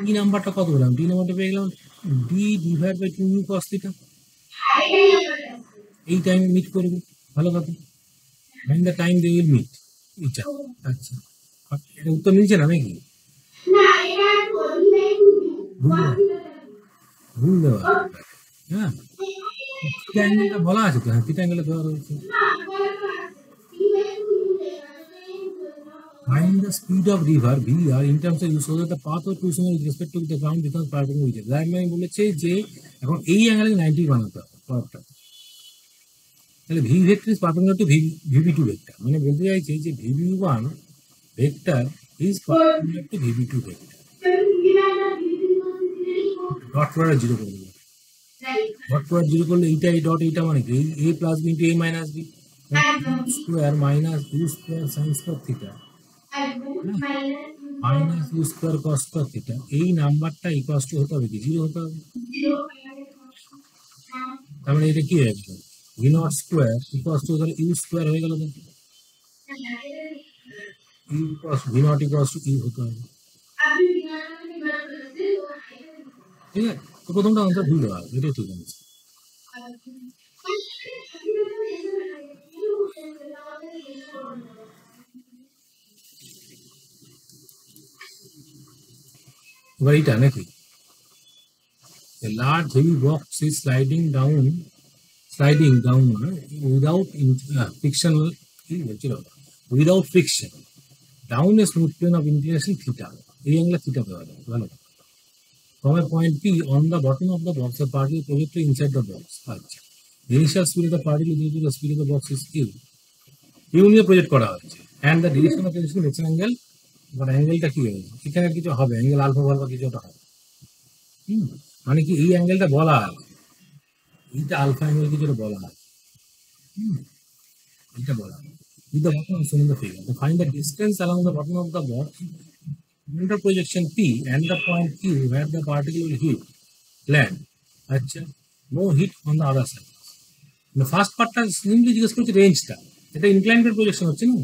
টি নাম্বারটা কত পেলাম? টি নাম্বারটা পেয়ে গেলাম D divide by two U cos theta. এই টাইমে মিট করবে, ভালো কথা। when the time they will meet each other। আচ্ছা, এটা উত্তর মিলছে না নাকি? ভুল দেওয়া, হ্যাঁ, থিটা অ্যাঙ্গেলটা বলা আছে তো, হ্যাঁ থিটা অ্যাঙ্গেলটা দেওয়া রয়েছে। Find the speed of river VR in terms of use, so that the path of cruising with respect to the ground becomes perpendicular with it। তাই আমি বলেছি যে এখন এই অ্যাঙ্গেলে 90 বানাতে হবে পাওয়ারটা। তাহলে V vector is perpendicular to VB2 vector, মানে বলতে চাইছে যে VB1 vector is perpendicular to VB2 vector. Dot product zero করে দেবো, ডট প্রোডাক্ট জিরো করলে এইটা এই ডট, এইটা মানে কি A plus B into A minus B square minus U square sine square theta minus U square cos square theta. এই নাম্বারটা ইকুয়াল টু হতে হবে কি? জিরো হতে হবে। তার মানে এটা কি হয়ে গেল? V not square equal to U square হয়ে গেল, U cos V nought equal to U হতে হবে, ঠিক আছে? তো প্রথমটা আনসার ভুল দেওয়া হবে, এটাই ঠিক আছে। এবার এইটা নাকি a large heavy box is sliding down without frictional, without friction down a smooth plane of inclination theta, এই অ্যাঙ্গেলে থিটা দেওয়া যায়, ভালো। From a point P on the bottom of the box, the particle projected inside the box। আচ্ছা, the initial speed of the particle due to the speed of the box is u, u নিয়ে project করা হচ্ছে, and the direction of the direction angle, এবার অ্যাঙ্গেলটা কি হবে? এখানে কিছু হবে, অ্যাঙ্গেল আলফা বা কিছু একটা হবে। মানে কি এই অ্যাঙ্গেলটা বলা হয়, এইটা আলফা অ্যাঙ্গেল কিছু বলা হয়, এটা বলা হয়। With the bottom of the figure, to find the distance along the bottom of the box under projection P and the point Q where the particle will hit land, আচ্ছা, no hit on the other side। First পার্টটা simply জিজ্ঞেস করছি রেঞ্জটা, এটা incline plane projection হচ্ছে না,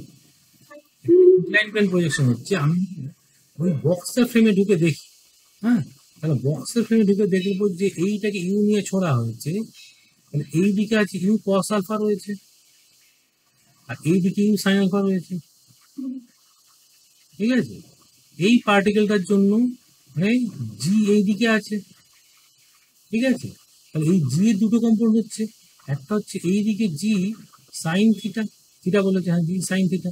incline plane projection হচ্ছে। আমি ওই বক্সের ফ্রেমে ঢুকে দেখি, হ্যাঁ, তাহলে বক্সের ফ্রেমে ঢুকে দেখবো যে এইটাকে ইউ নিয়ে ছোড়া হয়েছে, তাহলে এই দিকে আছে ইউ কস আলফা রয়েছে, আর এই দিকে ইউ সাইন আলফা রয়েছে, ঠিক আছে? এই পার্টিকেলটার জন্য মানে জি এই দিকে আছে, ঠিক আছে? তাহলে এই জি এর দুটো কম্পোনেন্ট হচ্ছে, একটা হচ্ছে এই দিকে জি সাইন থিটা, থিটা বলেছে, হ্যাঁ জি সাইন থিটা,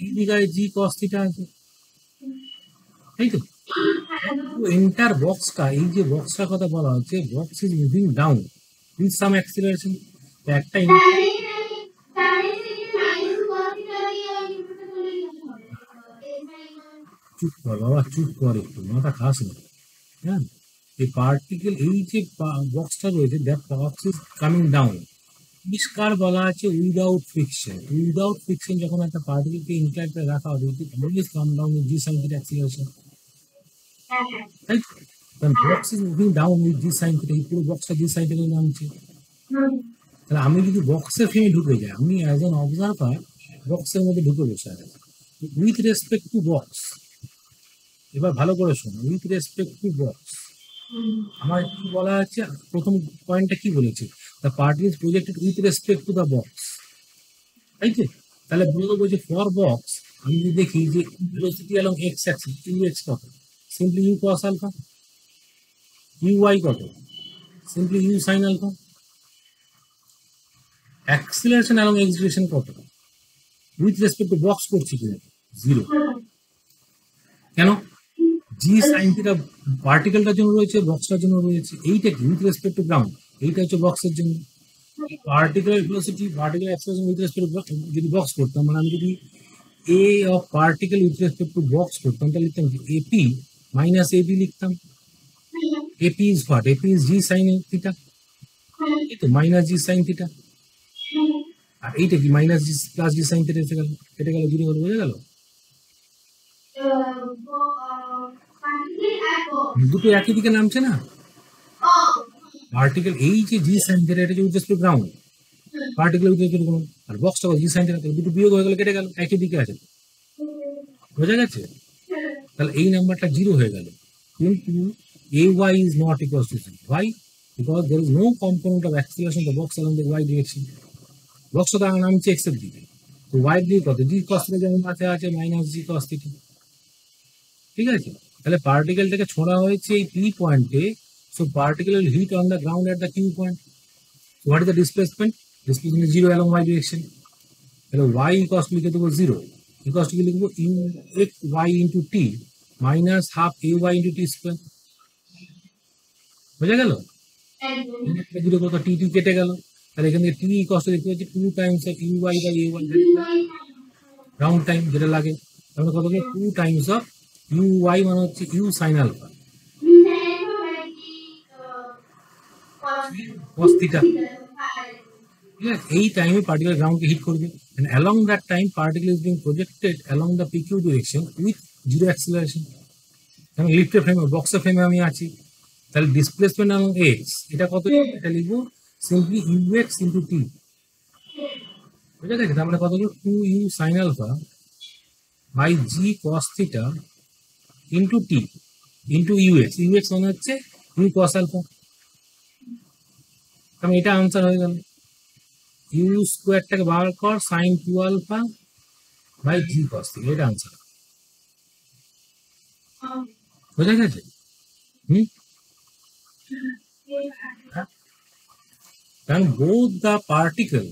এই দিকে জি কস থিটা আছে, তাই তো? এন্টার বক্সটা, এই যে বক্সটার কথা বলা হচ্ছে, box is moving down with some acceleration. একটা চুপ কর বাবা, চুপ কর, একটু মাথা খাস না, হ্যাঁ। এই পার্টিকেল, এই যে বক্সটা রয়েছে, that box is coming down, পরিষ্কার বলা আছে উইদাউট ফ্রিকশন। উইদাউট ফ্রিকশন যখন একটা পার্টিকেলকে ইনক্লাইন করে রাখা হবে, it always come down with G sine theta acceleration, right? কারণ box is moving down with G sine theta, এই পুরো বক্সটা জি সাইন থিটা নামছে। তাহলে আমি যদি বক্সের ফ্রেমে ঢুকে যাই, আমি অ্যাজ অ্যান অবজার্ভার বক্সের মধ্যে ঢুকে বসে আছি উইথ রেসপেক্ট টু বক্স। এবার ভালো করে শোনো, উইথ রেসপেক্ট টু বক্স আমার কি বলা আছে? প্রথম পয়েন্টটা কি বলেছে? The particle is projected with respect to the box, তাই তো? তাহলে বলে দেবো যে ফর বক্স আমি যদি দেখি যে velocity along X axis U X কত, simply U cos alpha, U Y কত, simply U sine alpha, acceleration along X direction কত, উইথ রেসপেক্ট টু বক্স করছি কিনা, জিরো। কেন? জি সাইন থিটা পার্টিকেলটার জন্য রয়েছে, বক্সটার জন্য রয়েছে। এইটা কি উইথ রেসপেক্ট টু গ্রাউন্ড, এইটা হচ্ছে বক্সের জন্য। Particular velocity, particular acceleration with respect to যদি বক্স করতাম, মানে আমি যদি A of particle with respect to box করতাম, তাহলে লিখতাম কি এপি মাইনাস এবি লিখতাম। AP is what? AP is G sine theta, এই তো মাইনাস জি সাইন থিটা। আর এইটা কি minus G plus G sine theta এসে গেল, কেটে গেল, জিরো হলো, বোঝা গেল? দুটো একই দিকে নামছে না পার্টিকেল। এই যে জি সাইন থিটা, এটা with respect to ground, particle with respect to ground, আর বক্সটা জি সাইন থিটা, দুটো বিয়োগ হয়ে গেল, কেটে গেল, একই দিকে আছে, বোঝা গেছে? তাহলে এই নাম্বারটা জিরো হয়ে গেল। কিন্তু ay is not equal to 0. Why? Because there is no component of acceleration of the box along the y direction. বক্সটা তো নামছে x এর দিকে, তো y এর দিকে কত? জি cos থিটা যেমন আছে মাইনাস জি cos থিটা, ঠিক আছে? তাহলে পার্টিকেলটাকে ছোড়া হয়েছে এই P point, so particle will hit on the ground at the Q point. What is the displacement? Displacement is zero along y direction. তাহলে y ইকুয়ালস টু লিখে দেবো জিরো, ইকুয়ালস টু লিখবো U X Y into T minus half A Y into T square, বোঝা গেল? Zero কত? টি টি কেটে গেল, তাহলে এখান থেকে টি ইকুয়ালস টু দেখতে পাচ্ছি 2 times of U Y by A Y, round time যেটা লাগে, তাহলে কত হলো 2 টাইমস অফ ইউ ওয়াই, মানে হচ্ছে U sine alpha cos theta. ঠিক আছে, এই টাইমে পার্টিকেল গ্রাউন্ডকে হিট করবে, and along that time particle is being projected along the pq direction with zero acceleration। কারণ লিফটের ফ্রেমে, বক্সের ফ্রেমে আমি আছি, তাহলে ডিসপ্লেসমেন্ট along x, এটা কত? এটা লিখবো সিম্পলি ux ইন্টু টি, বুঝা গেছে? তার মানে কত হলো 2u sin alpha বাই G cos theta into T into ux মানে হচ্ছে u cos alpha। কারণ এটা আনসার হয়ে গেল, ইউ স্কোয়ারটাকে বার কর sine two alpha by G cos theta, এটা আনসার, বোঝা গেছে? কারণ both the particle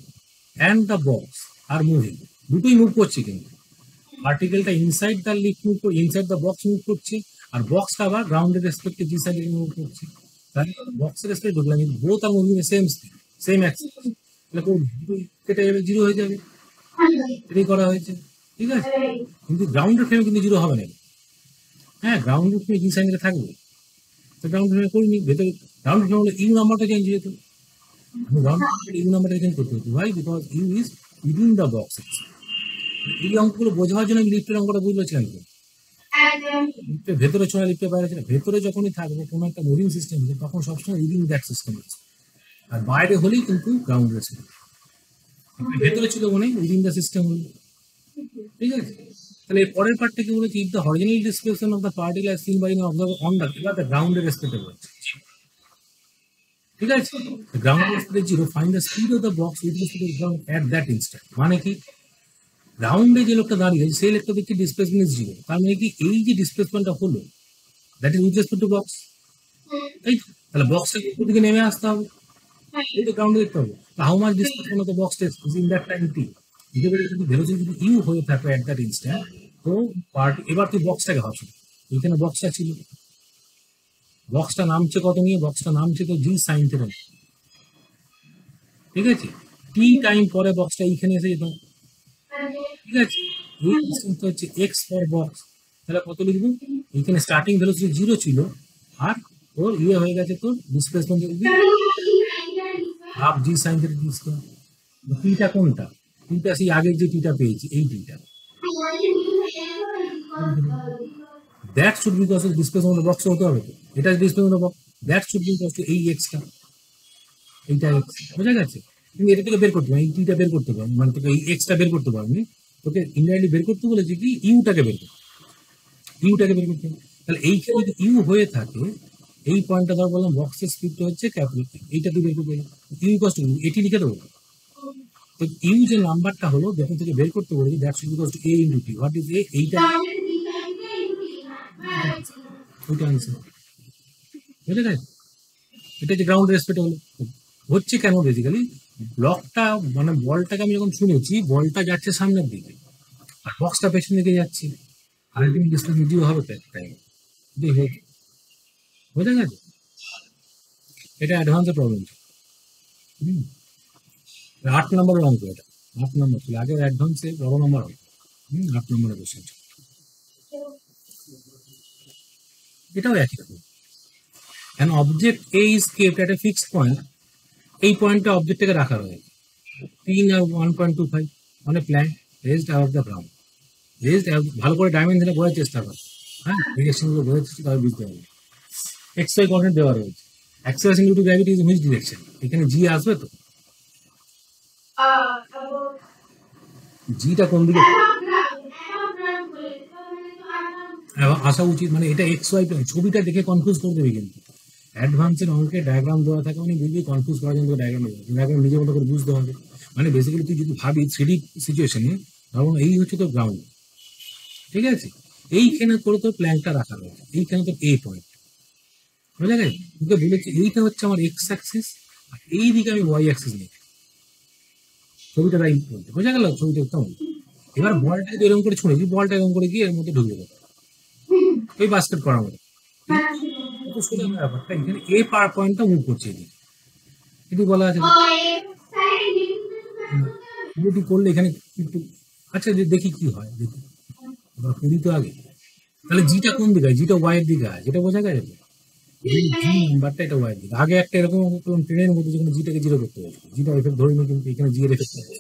and the box are moving, দুটোই মুভ করছে, কিন্তু পার্টিকেলটা ইনসাইড দ্য লিক মুভ করছে, ইনসাইড দ্য বক্স মুভ করছে, আর বক্সটা আবার গ্রাউন্ডের রেসপেক্টে জি সাইডে মুভ করছে। তাহলে বক্সের রেসপেক্ট ঢুকলাম, কিন্তু both are moving same same Axis, তাহলে কেটে যাবে, জিরো হয়ে যাবে, এটাই করা হয়েছে, ঠিক আছে? কিন্তু গ্রাউন্ডের ফ্রেমে কিন্তু জিরো হবে না। হ্যাঁ, গ্রাউন্ডের ফ্রেমে জি সাইনটা থাকবে, তো গ্রাউন্ড ফ্রেমে করিনি, ভেতরে গ্রাউন্ড ফ্রেমে হলে ইউ নাম্বারটা চেঞ্জ হয়েছে, গ্রাউন্ড ইউ নাম্বারটা চেঞ্জ করতে হতো। ভাই, because U is within the box. এই অঙ্কগুলো বোঝার জন্য লিফটের অঙ্কটা বুঝলেছিলেন তো, লিফটের ভেতরে ছোঁয়া, লিফটের বাইরে ছিল, ভেতরে যখনই থাকবে কোনো একটা মুভিং সিস্টেম, তখন সবসময় উইদিন দ্যাট সিস্টেম আছে, আর বাইরে হলেই কিন্তু গ্রাউন্ড রয়েছে, ভেতরে ছিল মনে উইদিন দ্য সিস্টেম হলো, ঠিক আছে? তাহলে এর পরের পার্টটা কি বলেছে? If the horizontal displacement of the particle as seen by an observer on the গ্রাউন্ডের রেসপেক্টে বলছে, ঠিক আছে? গ্রাউন্ড রেসপেক্টে zero, find the speed of the box with respect to ground at that instant. মানে কি, গ্রাউন্ডে যে লোকটা দাঁড়িয়ে আছে সেই লোকটা দেখছি ডিসপ্লেসমেন্ট ইজ জিরো, তার মানে কি এই যে ডিসপ্লেসমেন্টটা হলো that is with respect to box, তাই তো? তাহলে বক্সের দিকে নেমে আসতে হবে, এই তো গ্রাউন্ডে দেখতে হবে, how much displacement of the box test in that time T, যদি ভেলোসিটি যদি ইউ হয়ে থাকে এট দ্যাট ইনস্ট্যান্ট, তো এবার তুই বক্সটাকে ভাবছো, এখানে বক্সটা ছিল, বক্সটা নামছে কত নিয়ে? বক্সটা নামছে তো জি সাইন থিটা, ঠিক আছে? টি টাইম পরে বক্সটা এইখানে এসে যেত, ঠিক আছে? এই ডিসটেন্সটা হচ্ছে এক্স ফর বক্স, তাহলে কত লিখবো? এখানে স্টার্টিং ভেলোসিটি জিরো ছিল, আর ওর ইয়ে হয়ে গেছে তোর displacement half G sine theta T square. টিটা কোনটা? টিটা সেই আগের যে টিটা পেয়েছি, এই টিটা, that should be cause displacement box হতে হবে তো, এটা displacement box, that should be cause এই এক্সটা, এইটা এক্স, বোঝা গেছে? তুমি এটা থেকে বের করতে পারো, এই টিটা বের করতে পারো, মানে তোকে এই এক্সটা বের করতে পারবি, তোকে ইনডাইরেক্টলি বের করতে বলেছে কি ইউটাকে বের করতে, ইউটাকে বের করতে হবে। তাহলে এইখানে যদি ইউ হয়ে থাকে, এই পয়েন্টটা ধর বললাম বক্সের স্পিডটা হচ্ছে ক্যাপিটাল, এইটা তুই বের করতে পারবি, ইউ কষ্ট এটি লিখে দেবো। তো ইউ যে নাম্বারটা হলো যখন থেকে বের করতে বলেছি, that should be equal two A into T. What is a? এইটা, ওইটা আনসার, বুঝলে? এটা যে গ্রাউন্ড রেসপেক্ট হলো, হচ্ছে কেন? বেসিক্যালি ব্লকটা মানে বলটাকে আমি যখন শুনেছি বলটা যাচ্ছে সামনের দিকে আর বক্সটা পেছন দিকে যাচ্ছে, আলটিমেট ডিস্টেন্স জিরো হবে তো একটা টাইম। বোঝা গেছে? এটা অ্যাডভান্সের প্রবলেম। হুম, 8 নম্বরের অঙ্ক এটা। 8 নম্বর ছিল আগের অ্যাডভান্সে বড় নম্বর অঙ্ক। 8 নম্বরে বসেছে। এটাও একই রকম। An object A is kept at a fixed point. এই পয়েন্টে অবজেক্টটাকে রাখা রয়েছে 3 আর 1.25 on a plan raised above the ground. Raised ভালো করে ডাইমেনশনে বোঝার চেষ্টা করো, হ্যাঁ ডিরেকশনগুলো বোঝার চেষ্টা তবে বুঝতে হবে। এক্স ওয়াই কোঅর্ডিনেট দেওয়া রয়েছে। Acceleration due to gravity is which direction? এখানে জি আসবে তো, জিটা কোন দিকে আসা উচিত, মানে এটা এক্স ওয়াই ছবিটা দেখে কনফিউজ করে দেবে কিন্তু। অ্যাডভান্সের অঙ্কে ডায়াগ্রাম দেওয়া থাকে মানে বুঝবি কনফিউজ করার জন্য ডায়াগ্রাম নিজের মতো করে বুঝতে হবে। মানে বেসিক্যালি তুই যদি ভাবি 3D সিচুয়েশনে, ধরুন এই হচ্ছে তো গ্রাউন্ড, ঠিক আছে, এইখানে করে তোর প্ল্যানটা রাখা রয়েছে, এইখানে তোর এ পয়েন্ট, বুঝা গেছে? তোকে বলেছি এইটা হচ্ছে আমার এক্স অ্যাক্সিস আর এই দিকে আমি ওয়াই অ্যাক্সিস নিই। ছবিটা তাই বলতে বোঝা গেল? ছবিটা কেমন? এবার বলটা যদি এরকম করে ছুঁড়েছি, বলটা এরকম করে গিয়ে এর মধ্যে ঢুকে দেবে ওই বাস্কেট করার মতো। তো সোজা ব্যাপারটা এখানে এ পার পয়েন্টটা মুভ করছে এদিকে, এটি বলা আছে যেটি করলে এখানে একটু। আচ্ছা যে দেখি কি হয়, দেখি এবার করি তো আগে। তাহলে জিটা কোন দিকে? জিটা ওয়াই এর দিকে আছে, যেটা বোঝা গেছে। জি নাম্বারটা এটা ওয়াই এর দিকে। আগে একটা এরকম ট্রেনের মধ্যে যেখানে জিটাকে জিরো করতে হবে, জিটা এফেক্ট ধরিনি কিন্তু এখানে জি এর এফেক্ট আছে,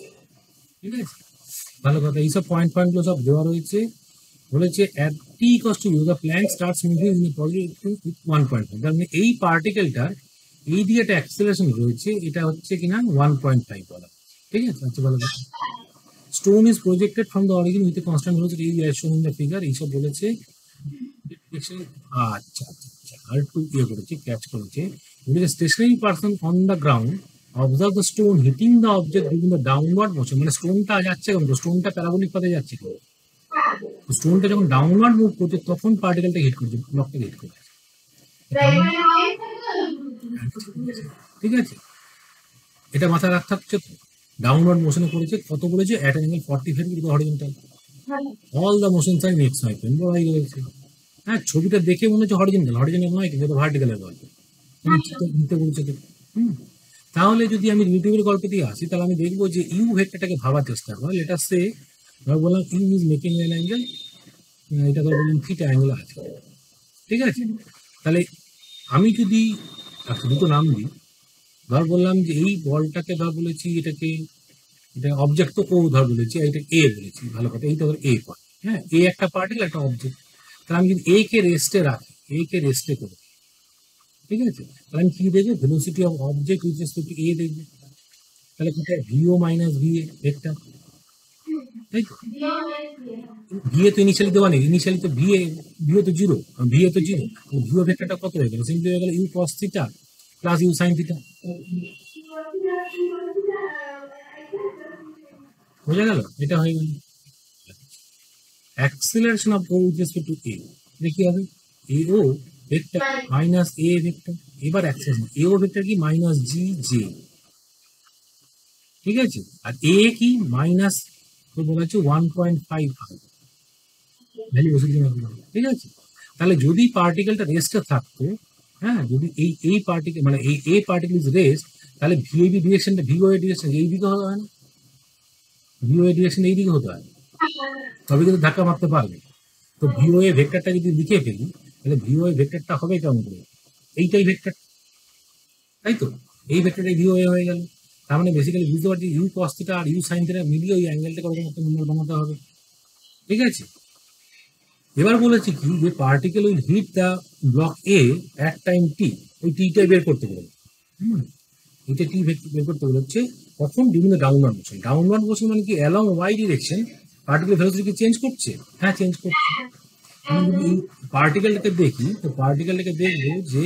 ঠিক আছে? ভালো কথা, এইসব পয়েন্ট গুলো সব দেওয়া রয়েছে। বলেছে at t equals to u the plank starts moving in a positive with 1.5, তার মানে এই পার্টিকেলটার এই দিকে একটা অ্যাক্সেলারেশন রয়েছে, এটা হচ্ছে কিনা 1.5 বলা, ঠিক আছে? আচ্ছা ভালো কথা। Stone is projected from the origin with a constant velocity as shown in the figure, এইসব বলেছে। আচ্ছা আচ্ছা আচ্ছা, আর একটু ইয়ে করেছে, ক্যাচ করেছে। বলেছে stationary person on the ground observe the stone hitting the object during the downward motion, মানে স্টোনটা যাচ্ছে কেমন, স্টোনটা প্যারাবোলিক পথে যাচ্ছে, স্টোনটা যখন ডাউনওয়ার্ড মুভ করছে তখন পার্টিকেলটা হিট করছে, ব্লকটা হিট করছে, ঠিক আছে? এটা মাথায় রাখতে হচ্ছে তো। ডাউনওয়ার্ড মোশনে করেছে, কত বলেছে? At an angle 45 degree horizontal, all the motion sine X Y plane বলাই রয়েছে। হ্যাঁ, ছবিটা দেখে মনে হচ্ছে হরিজন্টাল, হরিজন্টাল নয় কিন্তু এটা ভার্টিক্যালের গল্প, নিতে বলছে তো। হুম, তাহলে যদি আমি রিলেটিভের গল্প দিয়ে আসি তাহলে আমি দেখবো যে ইউ ভেক্টরটাকে ভাবার চেষ্টা করো। লেটার সে ধর বললাম U is making an angle, এটা ধর বললাম থিটা অ্যাঙ্গেল আছে, ঠিক আছে? তাহলে আমি যদি একটা দুটো নাম দিই, ধর বললাম যে এই বলটাকে ধর বলেছি এটাকে, এটা অবজেক্ট তো ও ধর বলেছি, এটা এ বলেছি, ভালো কথা, এইটা ধর এ পয়েন্ট, হ্যাঁ এ একটা পার্টিকেল একটা অবজেক্ট। তাহলে আমি যদি এ কে রেস্টে রাখি, এ কে রেস্টে করি, ঠিক আছে, তাহলে আমি কি দেখবো? Velocity of object with respect to A দেখবো। তাহলে কোথায় ভিও মাইনাস ভিএ ভেক্টর, তাই তো? ভিএ তো ইনিশিয়ালি দেওয়া নেই, ইনিশিয়ালি তো ভিএ, ভিও তো জিরো, ভিএ তো জিরো, ভিও ভেক্টরটা কত হয়ে গেল? সিম্পলি হয়ে গেল U cos theta plus U sine theta, বোঝা গেল? এটা হয়ে গেল acceleration of O with respect to A. এটা কি হবে? A O vector minus A vector. এবার অ্যাক্সিলারেশন এ ও ভেক্টর কি? মাইনাস জি জে, ঠিক আছে? আর এ কি? মাইনাস বলা হচ্ছে 1.5 ভ্যালু ওষুধ, ঠিক আছে? তাহলে যদি পার্টিকেলটা রেস্টে থাকতো, হ্যাঁ যদি এই পার্টিকেল মানে এই এ পার্টিকেল ইজ রেস্ট, তাহলে ভিএবি ডিরেকশনটা ভিও এর ডিরেকশন এই দিকে হতে হয় না, ভিও এর ডিরেকশন এই দিকে হতে হয়, তবে কিন্তু ধাক্কা মারতে পারবে। তো ভিও এ ভেক্টরটা যদি লিখে ফেলি তাহলে ভিও এ ভেক্টরটা হবে কেমন করে? এইটাই ভেক্টর, তাই তো? এই ভেক্টরটাই ভিও এ হয়ে গেল। তার মানে বেসিক্যালি বুঝতে পারছি ইউ কস থিটা আর ইউ সাইন থিটা মিলিয়ে ওই অ্যাঙ্গেলটাকে ওরকম একটা নর্মাল বানাতে হবে, ঠিক আছে? এবার বলেছি কি যে particle will hit the block A at time T, ওই টিটা বের করতে বলে। হুম, এটা টি বের করতে বলেছে কখন? During the downward motion. Downward motion মানে কি? Along Y direction particle velocity কি চেঞ্জ করছে? হ্যাঁ চেঞ্জ করছে। আমি যদি এই পার্টিকেলটাকে দেখি তো পার্টিকেলটাকে দেখবো যে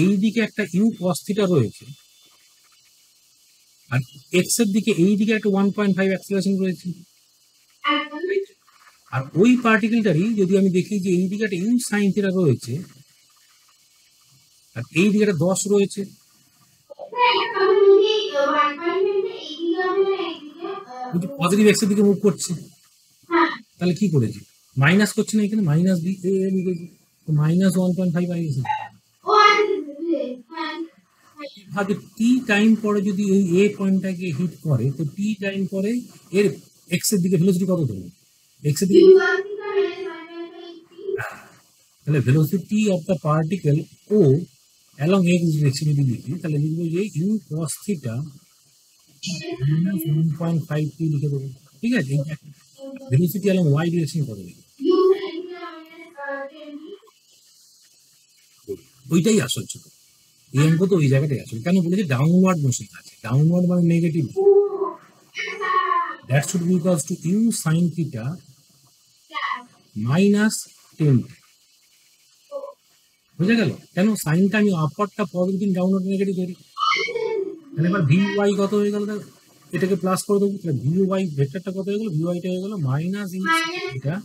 এই দিকে একটা ইউ কস থিটা রয়েছে আর এক্স এর দিকে এই দিকে একটা 1.5 অ্যাক্সিলারেশন রয়েছে। আর ওই পার্টিকেলটারই যদি আমি দেখি যে এই দিকে একটা ইউ সাইন থিটা রয়েছে আর এই দিকে একটা 10 রয়েছে, কিন্তু পজিটিভ এক্স এর দিকে মুভ করছে, তাহলে কি করেছি, মাইনাস করছে না এখানে, মাইনাস বি এ লিখেছি, তো মাইনাস 1.5 আই গেছে। ভাবে টি টাইম পরে যদি এই এ পয়েন্টটাকে হিট করে, তো টি টাইম পরে এর এক্স এর দিকে ভেলোসিটি কত ধরবে, এক্স এর দিকে, তাহলে ভেলোসিটি অফ দ্য পার্টিকেল ও অ্যালং এক্স ডিরেকশন যদি লিখি, তাহলে লিখবো যে U cos theta minus 1.5 T লিখে দেবো। ঠিক আছে, ভেলোসিটি অ্যালং ওয়াই ডিরেকশন কত লিখবো, ওইটাই আসল ছিল এই অঙ্ক, তো ওই জায়গাটাই আসল। কেন বলেছে ডাউনওয়ার্ড মোশন আছে, ডাউনওয়ার্ড মানে negative, that should be equals to u sin theta minus 10, বুঝে গেল? কেন সাইনটা আমি আপারটা পজিটিভ, ডাউনওয়ার্ড নেগেটিভ ধরি, তাহলে এবার ভি ওয়াই কত হয়ে গেল, এটাকে প্লাস করে দেবো, তাহলে ভি ওয়াই ভেক্টরটা কত হয়ে গেল, ভি ওয়াইটা হয়ে গেল মাইনাস ইউ এটা।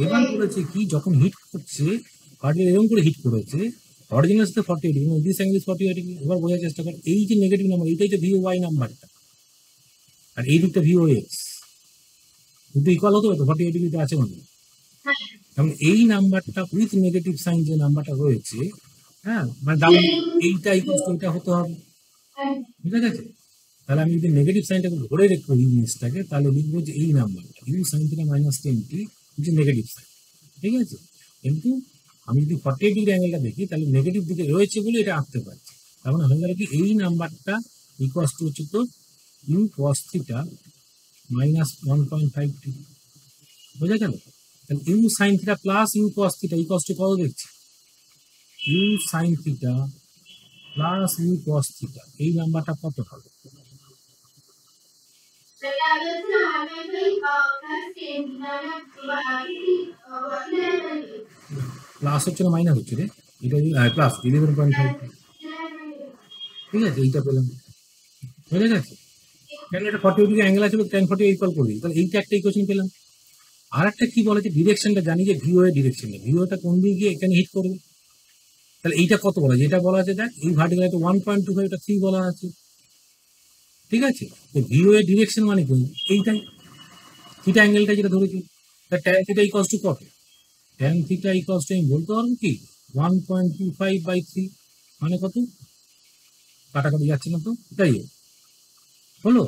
এবার বলেছে কি, যখন হিট করছে পার্টিকেল এরকম করে হিট করেছে, অরিজিনাল সাথে 48 degree, this angle is 48 degree. এবার বোঝার চেষ্টা কর, এই যে নেগেটিভ নাম্বার এইটাই তো ভি ওয়াই নাম্বারটা, আর এই দিকটা ভি ও এক্স, দুটো ইকুয়াল হতে হবে তো, 48 ডিগ্রিতে আছে মানে, কারণ এই নাম্বারটা উইথ নেগেটিভ সাইন যে নাম্বারটা রয়েছে, হ্যাঁ মানে ডাউন, এইটা ইকুয়াল টু এটা হতে হবে, বুঝা গেছে? তাহলে আমি যদি নেগেটিভ সাইনটাকে ধরে রেখো এই জিনিসটাকে, তাহলে লিখবো যে এই নাম্বারটা ইউ সাইন থিটা মাইনাস 10টি যে নেগেটিভ সাইন, ঠিক আছে? কিন্তু আমি যদি 48 ডিগ্রি অ্যাঙ্গেলটা দেখি, তাহলে নেগেটিভ দিকে রয়েছে বলে এটা আঁকতে পারছি, তার মানে হয়ে গেল কি এই নাম্বারটা ইকুয়াল টু হচ্ছে তো ইউ কস থিটা মাইনাস 1.5টি, বোঝা গেল? তাহলে U sine theta plus U cos theta equal to কত দেখছি, U sine theta plus U cos theta, এই নাম্বারটা কত হবে, প্লাস হচ্ছে না মাইনাস হচ্ছে রে, এটা প্লাস 11.5, ঠিক আছে? এইটা পেলাম, বুঝে গেছে? কেন এটা 48 ডিগ্রি অ্যাঙ্গেল আছে, tan 40 ইকুয়াল করবি, তাহলে এইটা একটা ইকুয়েশন পেলাম। আর একটা কি বলে যে ডিরেকশনটা জানি যে ভিও এর ডিরেকশনটা, ভিওটা কোন দিকে গিয়ে এখানে হিট করবে, তাহলে এইটা কত বলা আছে, এটা বলা আছে দেখ এই ভার্টিক্যাল 1.25, এটা 3 বলা আছে, ঠিক আছে? তো ভিও এর ডিরেকশন মানে কি, এইটাই থিটা অ্যাঙ্গেলটা যেটা ধরেছি, তার tan থিটা ইকুয়ালস টু কত, tan থিটা ইকুয়ালস টু আমি বলতে পারবো কি 1.25/3, মানে কত, কাটাকাটি যাচ্ছে না তো, তাই হলো,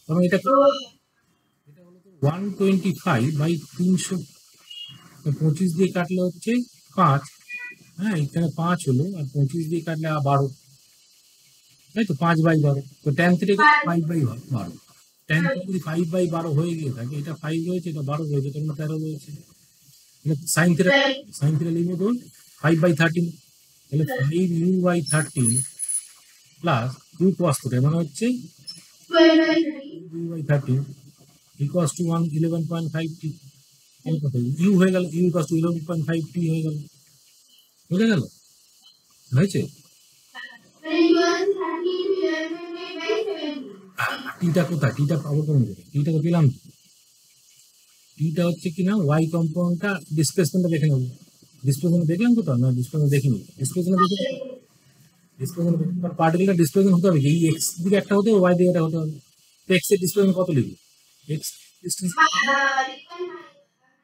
কারণ এটা হলো 125/300, 25 দিয়ে কাটলে হচ্ছে 5, হ্যাঁ এখানে 5 হলো, আর 25 দিয়ে কাটলে 12, তাই তো 5/12, তো tan থিটা 5/12, tan থিটা যদি 5/12 হয়ে গিয়ে থাকে, এটা 5 রয়েছে, এটা 12 রয়েছে, তখন 13 রয়েছে, সাইন থিটা, সাইন থিটা লিখবো তো 5/13, তাহলে 5u/13 plus U cos theta মানে হচ্ছে 5/13 ইকুয়ালস টু 11.5t, ইউ হয়ে গেল, ইউ ইকুয়ালস টু 11.5t হয়ে গেল, বুঝে গেল? হয়েছে? টিটা কোথায়, টিটা পাবো কোন করে, টিটা তো পেলাম, টিটা হচ্ছে কিনা ওয়াই কম্পাউন্ডটা, ডিসপ্লেসমেন্টটা দেখে নেবো, ডিসপ্লেসমেন্ট দেখলাম তো, না ডিসপ্লেসমেন্ট দেখিনি, ডিসপ্লেসমেন্ট দেখে, ডিসপ্লেসমেন্ট পার্টিকেলটা ডিসপ্লেসমেন্ট হতে হবে, এই এক্স দিকে একটা হতে হবে, ওয়াই দিকে একটা হতে হবে, তো এক্স এর ডিসপ্লেসমেন্ট কত লিখবো, X distance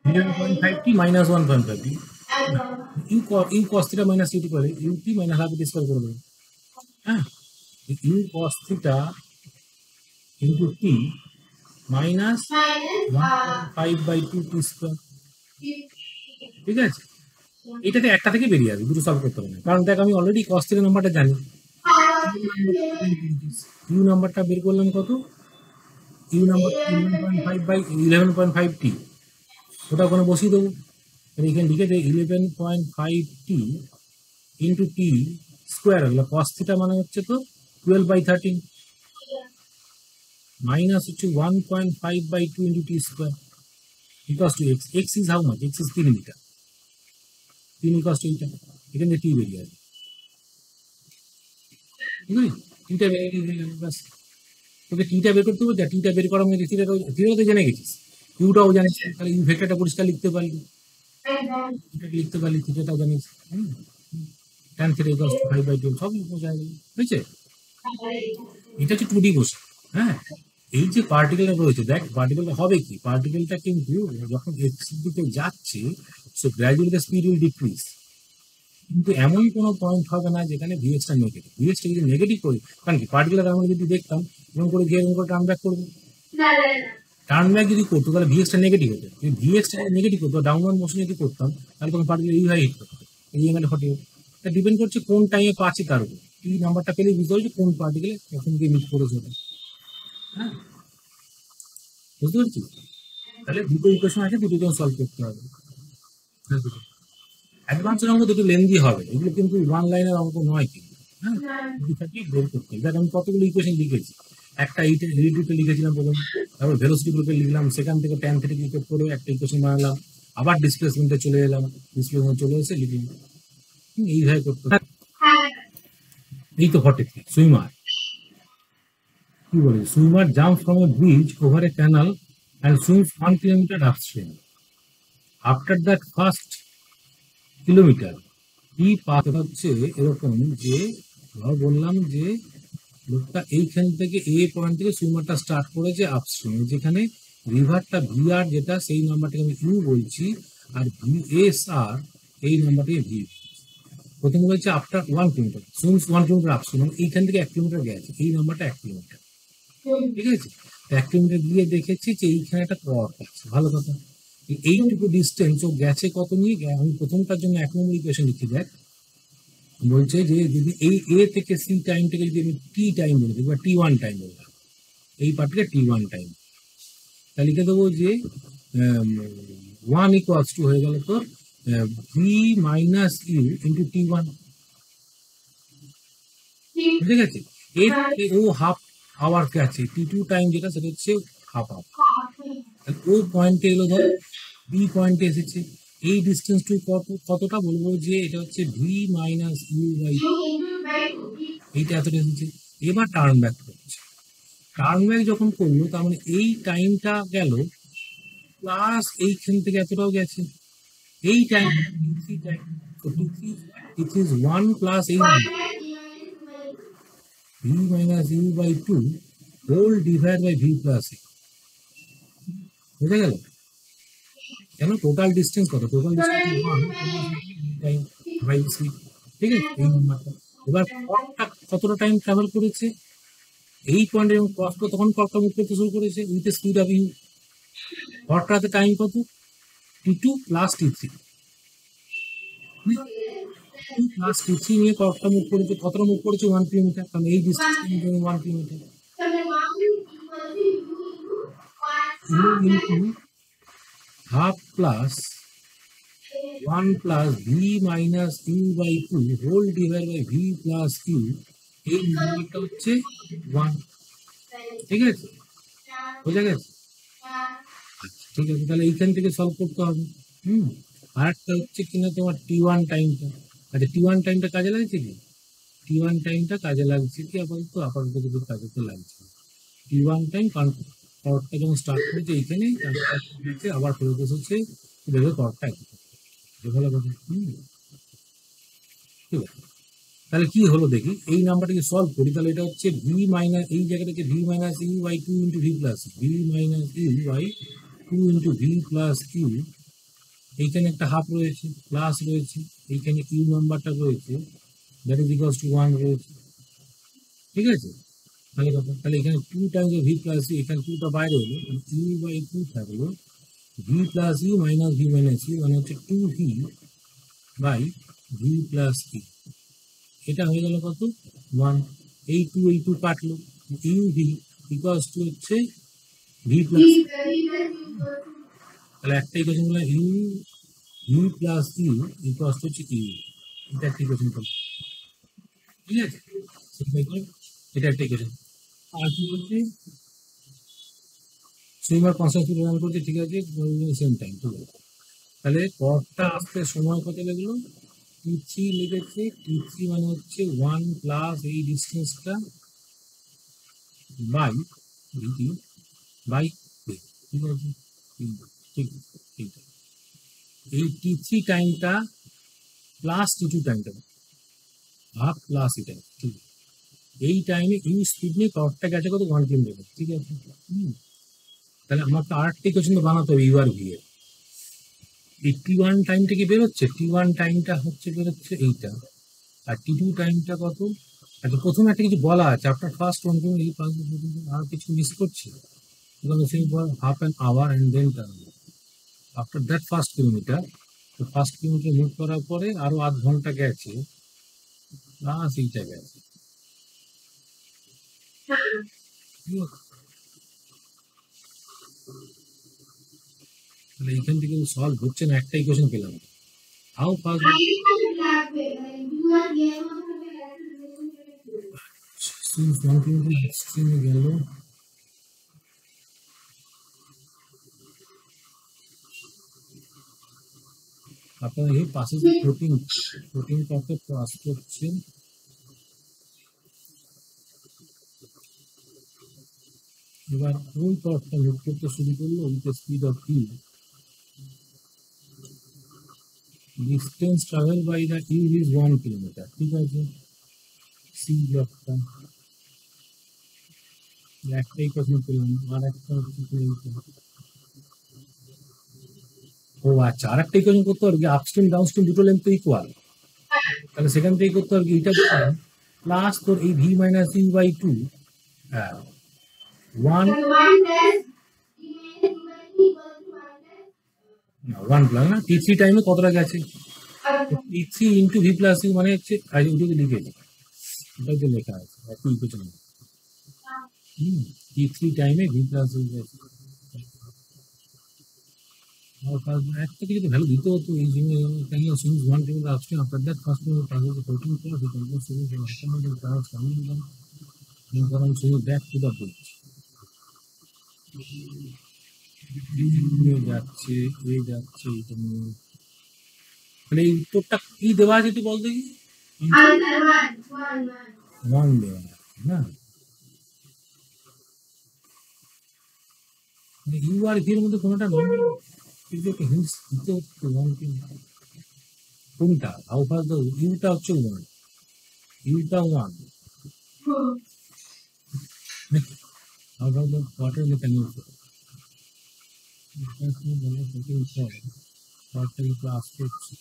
11.5t minus 1.5t, U cos theta minus UT করে ইউটি মাইনাস হাফ স্কয়ার করে দেবো, হ্যাঁ U cos theta into T minus 1.5/2t square, ঠিক আছে? এটাতে একটা থেকে বেরিয়ে আসবে, দুটো সলভ করতে হবে না, কারণ দেখ আমি অলরেডি কস থিটা নাম্বারটা জানি, ইউ নাম্বারটা বের করলাম কত, ইউ নাম্বার 11.5/11.5t, ওটা ওখানে বসিয়ে দেবো, এখানে লিখে দেয় 11.5t ইন্টু টি স্কোয়ার হলো কস থিটা মানে হচ্ছে তো 12/13 মাইনাস হচ্ছে 1.5/2 into T square equals to X, X is how much, X is 3 metre, 3 equals to এইটা, এখান থেকে টি বেরিয়ে আসবে, ঠিক আছে? টিটা বেরিয়ে গেল, ব্যাস তোকে টিটা বের করতে হবে, যা টিটা বের করার মধ্যে থিটাটা তো জেনে গেছিস, ইউটাও জানিস, তাহলে ইউ ভেক্টরটা পরিষ্কার লিখতে পারলি, লিখতে পারলি, থিটাটাও জানিস, tan থিটা ইকুয়ালস টু 5/2, সব বোঝা গেল, বুঝছে? এটা হচ্ছে 2D কোশ্চেন, হ্যাঁ এই যে পার্টিকেলটা রয়েছে, দেখ পার্টিকেলটা হবে কি, পার্টিকেলটা কিন্তু যখন এক্স দিকে যাচ্ছে, so gradually the speed will decrease. কিন্তু এমন কোনো পয়েন্ট হবে না যেখানে ভিএক্সটা নেগেটিভ। ভিএক্সটা যদি নেগেটিভ করি, কারণ কি পার্টিকুলার আমরা যদি দেখতাম এরকম করে গিয়ে এরকম করে টার্ন ব্যাক করবো, টার্ন ব্যাক যদি করতো তাহলে ভিএক্সটা নেগেটিভ হতো। যদি ভিএক্সটা নেগেটিভ করতো, ডাউনওয়ার্ড মোশন যদি করতাম, তাহলে তখন পার্টিকেল এইভাবে হিট করতো, এই জায়গাটা ঘটে। এটা ডিপেন্ড করছে কোন টাইমে পাচ্ছি তার উপর। এই নাম্বারটা পেলে বুঝতে হবে যে কোন পার্টিকেলে কখন গিয়ে মিট করেছে ওটা। হ্যাঁ, বুঝতে পারছি। তাহলে দুটো ইকুয়েশন আছে, দুটো সলভ করতে হবে। অ্যাডভান্সের অঙ্ক দুটো লেন্দি হবে, এগুলো কিন্তু ওয়ান লাইনের অঙ্ক নয় কিন্তু। হ্যাঁ, দুটাকে বের করতে হবে। দেখ আমি কতগুলো ইকুয়েশন লিখেছি, একটা রিলেটিভটা লিখেছিলাম প্রথম, তারপর ভেলোসিটি গ্রুপে লিখলাম, সেখান থেকে ট্যান থেকে লিখে করে একটা ইকুয়েশন বানালাম, আবার ডিসপ্লেসমেন্টে চলে এলাম, ডিসপ্লেসমেন্ট চলে এসে লিখলাম। এইভাবে করতে হবে। এই তো ঘটে সুইমার, কি বলে, swimmer jump from a bridge over a canal and swims 1 kilometre upstream. After that first kilometre কি পাথ হচ্ছে এরকম যে, ধর বললাম যে লোকটা এইখান থেকে এ পয়েন্ট থেকে সুইমারটা স্টার্ট করেছে আপস্ট্রিমে, যেখানে রিভারটা ভিআর যেটা সেই নাম্বারটাকে আমি ইউ বলছি, আর ভিএসআর এই নাম্বারটাকে ভি। প্রথমে বলছে after 1 kilometre swims 1 kilometre upstream, মানে এইখান থেকে 1 কিলোমিটার গেছে, এই নাম্বারটা 1 কিলোমিটার। ঠিক আছে, 1 কিলোমিটার গিয়ে দেখেছি যে এইখানে একটা ক্রস আছে, ভালো কথা। এইটুকু ডিস্টেন্স ও গেছে কত নিয়ে, আমি প্রথমটার জন্য 1 নম্বর ইকুয়েশন লিখি। দেখ বলছে যে যদি এই এ থেকে সি টাইমটাকে যদি আমি টি টাইম বলে দিই বা T1 টাইম বললাম, এই পার্টকে T1 টাইম, তাহলে লিখে দেবো যে 1 = হয়ে গেল তোর V minus you into T1। ঠিক আছে, এর থেকে ও হাফ আওয়ার গেছে, T2 টাইম যেটা সেটা হচ্ছে হাফ আওয়ার। ও পয়েন্টে এলো, ধর বি পয়েন্টে এসেছে, এই ডিস্টেন্স টু কতটা বলবো যে এটা হচ্ছে ভি মাইনাস ইউ বাই, এইটা এতটা এসেছে। এবার টার্ন ব্যাক করছে, টার্ন ব্যাক যখন করলো তার মানে এই টাইমটা গেল প্লাস এইখান থেকে এতটাও গেছে, এই টাইম ইজ 1 প্লাস এই V minus U by 2 whole divide by V plus A. বুঝে গেল? কেন টোটাল ডিস্টেন্স কত, total distance 1 time by C. ঠিক আছে, এই নাম্বারটা। এবার পথটা কতটা টাইম ট্রাভেল করেছে, এই পয়েন্টে এবং পথটা তখন পথটা মুভ করতে শুরু করেছে উইথ স্পিড অফ ইউ। পথটাতে টাইম কত, T2 plus T3 plus T3 নিয়ে পথটা মুভ করেছে, কতটা মুভ করেছে 1 কিলোমিটার, কারণ এই distance 1 kilometre. Into half plus 1 plus V minus U by 2 whole divide by V plus U, এই নাম্বারটা হচ্ছে 1। ঠিক আছে, বোঝা গেছে? ঠিক আছে, তাহলে এইখান থেকে সলভ করতে হবে। আর একটা হচ্ছে কিনা তোমার T1 টাইমটা। আচ্ছা, T1 টাইমটা কাজে লাগছে কি, T1 টাইমটা কাজে লাগছে কি, আপাতত কিছু কাজে তো লাগছে T1 টাইম, কারণ পরটা যখন স্টার্ট করেছে এইখানে আবার ফেরত এসেছে, দেখবে পরটা ভালো কথা। ঠিক আছে, তাহলে কি হলো দেখি, এই নাম্বারটাকে সলভ করি, তাহলে এটা হচ্ছে ভি মাইনাস, এই জায়গাটাকে V minus U by 2 into V plus V minus U by 2 into V plus U. এইখানে একটা হাফ রয়েছে, প্লাস রয়েছে, এইখানে ইউ নাম্বারটা রয়েছে, দ্যাট ইজ ইকুয়ালস টু 1 রয়েছে। ঠিক আছে, ভালো কথা। তাহলে এখানে 2 টাইমস ভি প্লাস ইউ, এখানে 2টা বাইরে হলো, ইউ বাই 2 থাকলো V plus U minus V minus U, মানে হচ্ছে 2 V by V plus U. এটা হয়ে গেল কত, 1। এই 2 কাটলো, ইউ ভি ইকুয়ালস টু হচ্ছে ভি প্লাস, তাহলে একটা ইকুয়েশন বলে U V plus U equals to হচ্ছে ইউ, এটা একটা ইকুয়েশন করলো। ঠিক আছে, এটা একটা ইকুয়েশন। আর কি বলছে, সুইমার কনস্ট্যান্ট প্রদান করছে, ঠিক আছে, সেম টাইম। ঠিক আছে, তাহলে পথটা আসতে সময় কত লাগলো, T3 লিখেছে, T3 মানে হচ্ছে 1 প্লাস এই ডিস্টেন্সটা বাই ভিটি বাই, ঠিক আছে, ঠিক ঠিক এই T3 টাইমটা প্লাস T2 টাইমটা হাফ প্লাস এটা, ঠিক আছে। এই টাইমে ইউ স্পিড নিয়ে টর্কটা গেছে কত 1 কিলোমিটার, ঠিক আছে। তাহলে আমাকে আরেকটা ইকুয়েশন বানাতে হবে ইউ আর ভি এর। এই T1 টাইমটা কি বেরোচ্ছে, T1 টাইমটা হচ্ছে বেরোচ্ছে এইটা, আর T2 টাইমটা কত। আচ্ছা প্রথমে একটা কিছু বলা আছে, আপনার ফার্স্ট ওয়ান এই আর কিছু মিস করছি, half an hour and then turn after that first kilometre. তো ফার্স্ট কিলোমিটার মুভ করার পরে আরো আধ ঘন্টা গেছে, প্লাস এইটা গেছে। তাহলে এইখান থেকে সলভ হচ্ছে না, একটা ইকুয়েশন পেলাম। How fast since 1 kilometer extreme গেল, আপনার এই পাশে যে ফ্লোটিং টপে পাস করছে, এবার ওই টপটা মুভ করতে শুরু করলো with speed of U, distance travel by the U is 1 kilometre, ঠিক আছে। সি ব্লকটা একটাই প্রশ্ন পেলাম, আর একটা ও আচ্ছা, আর একটা ইকুয়েশন করতে পারবি আপস্ট্রিম ডাউনস্ট্রিম দুটো লেন্থ তো ইকুয়াল, তাহলে সেখান থেকে করতে পারবি এটা প্লাস তোর এই ভি মাইনাস ইউ বাই 2, হ্যাঁ 1 প্লাস না T3 টাইমে কতটা গেছে, T3 into V plus you মানে হচ্ছে ওইটাকে লিখেছি, ওটাই তো লেখা আছে একই ইকুয়েশন। T3 টাইমে ভি প্লাস ইউ গেছে, একটা কিছু তো ভ্যালু দিতে হতো এই জন্য series 1 kilometre upstream after that first kilometre travel 14 plus it equals to কারণ series back to the book যাচ্ছে, এই যাচ্ছে এটা নিয়ে। মানে এই উত্তরটা কি দেওয়া আছে তুই বল দেখি। 1 দেওয়া আছে না, ইউ আর ভি এর মধ্যে কোনোটা নয়, কিন্তু একটা হিন্টস দিতে হতো 1 কিলোমিটার কোনটা, হাউ ফাস্ট দ্য ইউটা হচ্ছে 1, ইউটা 1, how fast the water in the canning class করছি,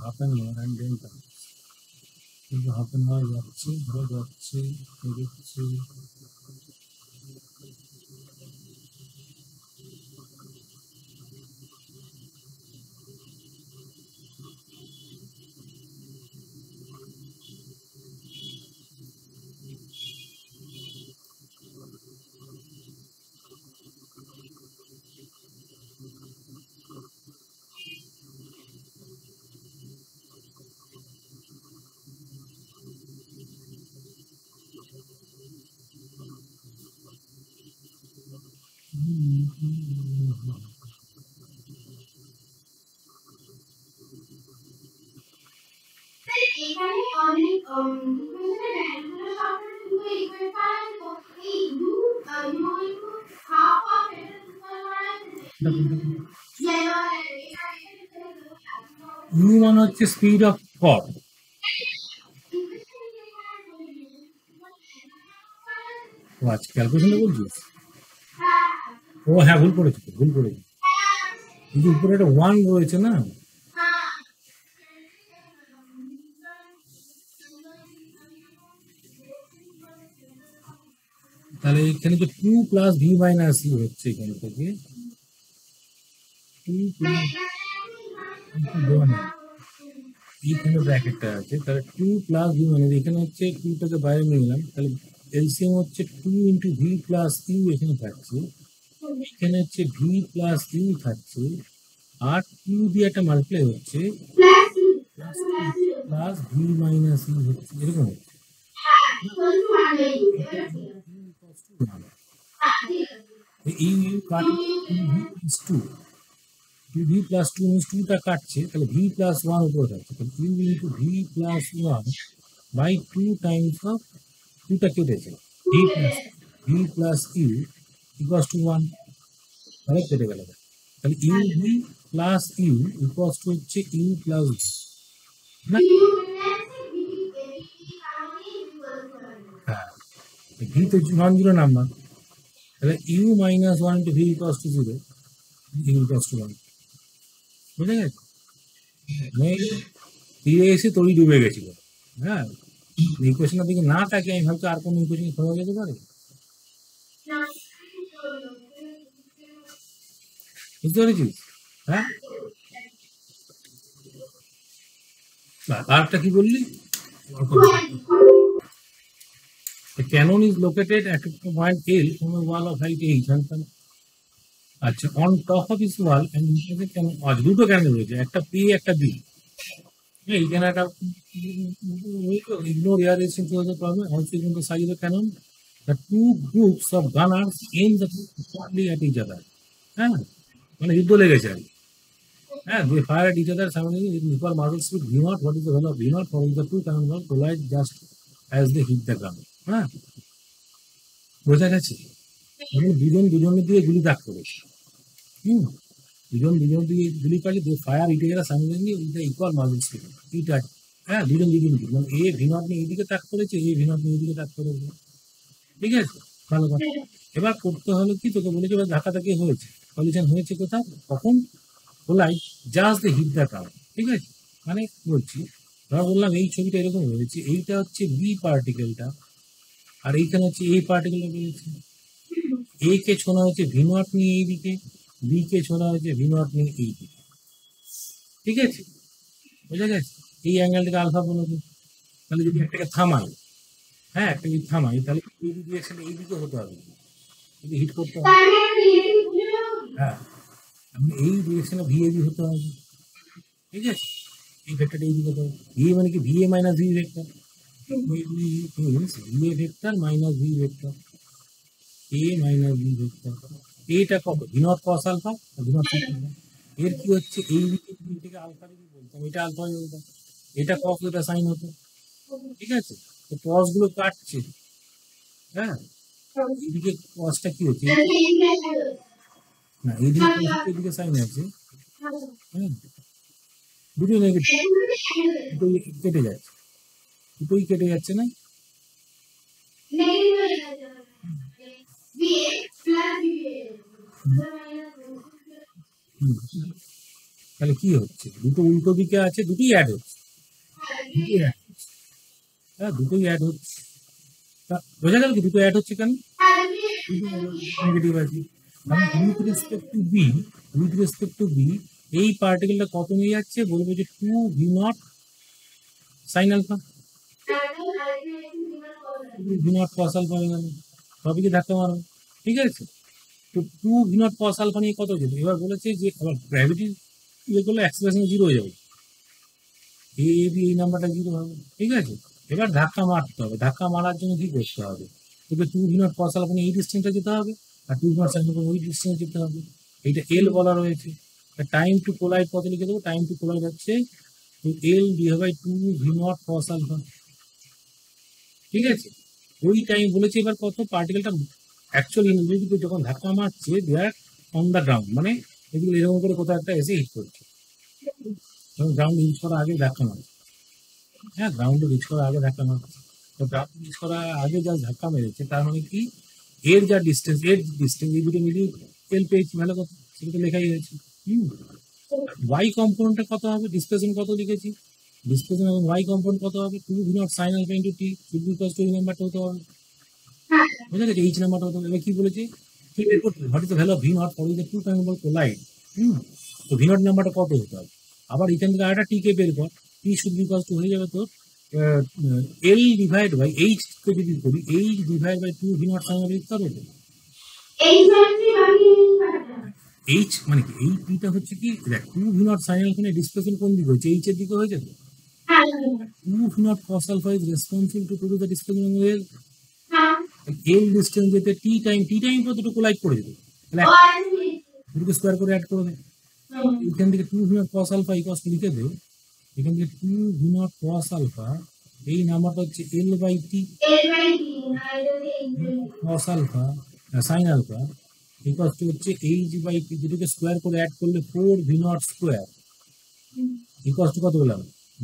half an hour and then কিন্তু হাফ অ্যান আওয়ার যাচ্ছে, ধরে যাচ্ছে, এগোচ্ছে। এখানে অনেক ইকুয়েশনের ভ্যালুগুলো সবসময় এই ইউ ইউ হাফ অফ এটা ইউ মানে হচ্ছে স্পিড অফ থট, ও আচ্ছা ক্যালকুলেশন বলছিস, ও হ্যাঁ ভুল করেছি কিন্তু উপরে একটা 1 রয়েছে না, তাহলে এখানে তো 2 প্লাস ভি মাইনাস ইউ হচ্ছে, এখান থেকে 2 প্লাস এইখানে ব্র্যাকেটটা আছে, তাহলে 2 প্লাস ভি মানে এখানে হচ্ছে 2টাকে বাইরে নিয়ে নিলাম, তাহলে এলসিএম হচ্ছে 2 ইন্টু ভি প্লাস ইউ এখানে থাকছে, এখানে হচ্ছে ভি প্লাস ইউ থাকছে, আর কিউ দিয়ে একটা মাল্টিপ্লাই হচ্ছে প্লাস ভি মাইনাস ইউ হচ্ছে, এরকম হচ্ছে। U U cut 2 V plus 2 means 2টা কাটছে, তাহলে ভি প্লাস 1 উপরে থাকছে, তাহলে U into V plus 1 by 2 times of 2টা কেটেছে, V plus U equals to 1, তাহলে কেটে গেল, তাহলে U V plus U equals to হচ্ছে ইউ প্লাস না ভি তো নন জিরো নাম্বার, তাহলে U minus one into V equals to zero, U equals to one. বুঝে গেছে? মানে তীরে এসে তরি ডুবে গেছিল। হ্যাঁ, ইকুয়েশনের দিকে না তাকে আমি ভাবছি আর কোনো ইকুয়েশন খোঁজা যেতে পারে। বুঝতে পেরেছিস? হ্যাঁ, আরেকটা কি বললি? The cannon is located at a point L on a wall of height H. আচ্ছা, on top of this wall and দুটো ক্যানন রয়েছে, একটা পি একটা বি। এইখানে একটা ignore here is into the problem also in the size of the cannon. The two groups of gunners aim the shortly at each other. হ্যাঁ, মানে যুদ্ধ লেগেছে আর কি। হ্যাঁ, they fire at each other simultaneously with equal muzzle speed V0. What is the value of V0 for the two cannons collide just as they hit the ground? হ্যাঁ, বোঝা গেছে? মানে দুজন দুজনের দিয়ে গুলি তাক করেছে। দুজন দুজন দিয়ে গুলি কাটে, দে ফায়ার ইটে গেলে সামনে উইথ ইকুয়াল মার্জিন স্পিড। এইটা হ্যাঁ, দুজন দুজন দিকে, মানে এ ভিনট নিয়ে এইদিকে তাক করেছে, এ ভিনট নিয়ে এইদিকে তাক করেছে। ঠিক আছে, ভালো কথা। এবার করতে হলো কি, তোকে বলেছে এবার ধাক্কাধাক্কি হয়েছে, কলিশন হয়েছে কোথাও, কখন? Collide just the hit the curve. ঠিক আছে, মানে বলছি ধর বললাম এই ছবিটা এরকম হয়েছে, এইটা হচ্ছে বি পার্টিকেলটা আর এইখানে হচ্ছে এই পার্টিকেলটা রয়েছে। এ কে ছোঁয়া হচ্ছে ভি নট নিয়ে এইদিকে, বি কে ছোঁয়া হচ্ছে ভি নট নিয়ে এইদিকে। ঠিক আছে, বোঝা গেছে? এই অ্যাঙ্গেলটাকে আলফা বলে দিই। তাহলে যদি একটাকে থামাই, হ্যাঁ একটা যদি থামাই, তাহলে এই ডিরেকশন এইদিকে হতে হবে, যদি হিট করতে হবে। হ্যাঁ, আমি এই ডিরেকশনে ভিএবি হতে হবে। ঠিক আছে, এই ভেক্টরটা এইদিকে হতে হবে। ভিএ মানে কি, VA minus V vector, VA vector minus V vector, A minus B vector. এটা কত? V naught cos alpha, V naught sine alpha. এর কি হচ্ছে, এই দিকে আলফা যদি বলতাম, এটা আলফা হয়ে বলতাম, এটা কস, এটা সাইন হতো। ঠিক আছে, তো কস গুলো কাটছে। হ্যাঁ, এইদিকে কসটা কি হচ্ছে, না এইদিকে কস, এদিকে সাইন আছে। হ্যাঁ, দুটোই নেগেটিভ, দুটোই কেটে যাচ্ছে, দুটোই কেটে যাচ্ছে না? তাহলে কি হচ্ছে, দুটো উল্টো দিকে আছে, দুটোই অ্যাড হচ্ছে, হ্যাঁ দুটোই অ্যাড হচ্ছে। বোঝা গেল কি দুটো অ্যাড হচ্ছে কেন? নেগেটিভ আছে। With respect to B, with respect to B এই পার্টিকেলটা কত নিয়ে যাচ্ছে, বলবো যে 2 V naught sine alpha, V naught cos alpha হয়ে গেল, সবই কি ধাক্কা মারো। ঠিক আছে, তো 2 ভি নট কস আলফা নিয়ে কত যেত, এবার বলেছে যে আবার গ্র্যাভিটি ইয়ে করলে অ্যাক্সিলারেশন 0 হয়ে যাবে, এ বি এই নাম্বারটা 0 হবে। ঠিক আছে, এবার ধাক্কা মারতে হবে, ধাক্কা মারার জন্য কি করতে হবে, তোকে 2 ভি নট কস আলফা এই ডিস্টেন্সটা যেতে হবে, আর 2 ভি নট সাইন আলফা ওই ডিস্টেন্স যেতে হবে। এইটা এল বলা রয়েছে, টাইম টু কোলাইড কত লিখে দেবো, টাইম টু কোলাইড হচ্ছে L divide by 2 V naught cos alpha. ঠিক আছে, ওই টাইম বলেছে। এবার কত, পার্টিকেলটা অ্যাকচুয়ালি যখন ধাক্কা মারছে দেয়ার অন দ্য গ্রাউন্ড, মানে এগুলো এরকম করে কোথাও একটা এসে হিট করছে, গ্রাউন্ড রিচ করার আগে ধাক্কা মারছে। হ্যাঁ, গ্রাউন্ডে রিচ করার আগে ধাক্কা মারছে, তো গ্রাউন্ড রিচ করার আগে যা ধাক্কা মেরেছে তার মানে কি, এর যা ডিস্টেন্স, এই দুটো মিলিয়ে এল পেয়েছি, ভালো কথা, সেটা লেখাই হয়েছে। ওয়াই কম্পোনেন্টটা কত হবে, ডিসপ্লেসমেন্ট কত লিখেছি, ডিসপ্লেসমেন্ট এবং ওয়াই কম্পোনেন্ট কত হবে, 2 V naught sine alpha into T should be equals to এই নাম্বারটা হতে হবে। বুঝা গেছে, এইচ নাম্বারটা হতে হবে। এবার কি বলেছে, কি বের করতে, what is the value of V naught for the two triangle collide. তো ভি নট নাম্বারটা কত হতে হবে, আবার এখান থেকে আরেকটা টি কে বের কর, T should be equals to হয়ে যাবে তোর এল ডিভাইড বাই এইচ কে যদি করি, H divide by 2 V naught sine alpha equal হবে এইচ, মানে কি এই টিটা হচ্ছে কি, দেখ 2 ভি নট সাইন আলফা এর ডিসপ্লেসমেন্ট কোন দিকে হচ্ছে, এইচ এর দিকে হয়ে যাবে। 2 V naught cos alpha is responsible to the displacement এর এল ডিসটেন্স যেতে টি টাইম কতটুকু কোলাইড করে যেত, তাহলে দুটো স্কয়ার করে অ্যাড করে দে। এখান থেকে 2 V naught cos alpha equals লিখে দে, এখান থেকে 2 ভি নট কস আলফা এই নাম্বারটা হচ্ছে L by T cos alpha sine alpha equals to হচ্ছে এইচ বাই টি, দুটোকে স্কোয়ার করে অ্যাড করলে 4 V not square equals to কত বললাম,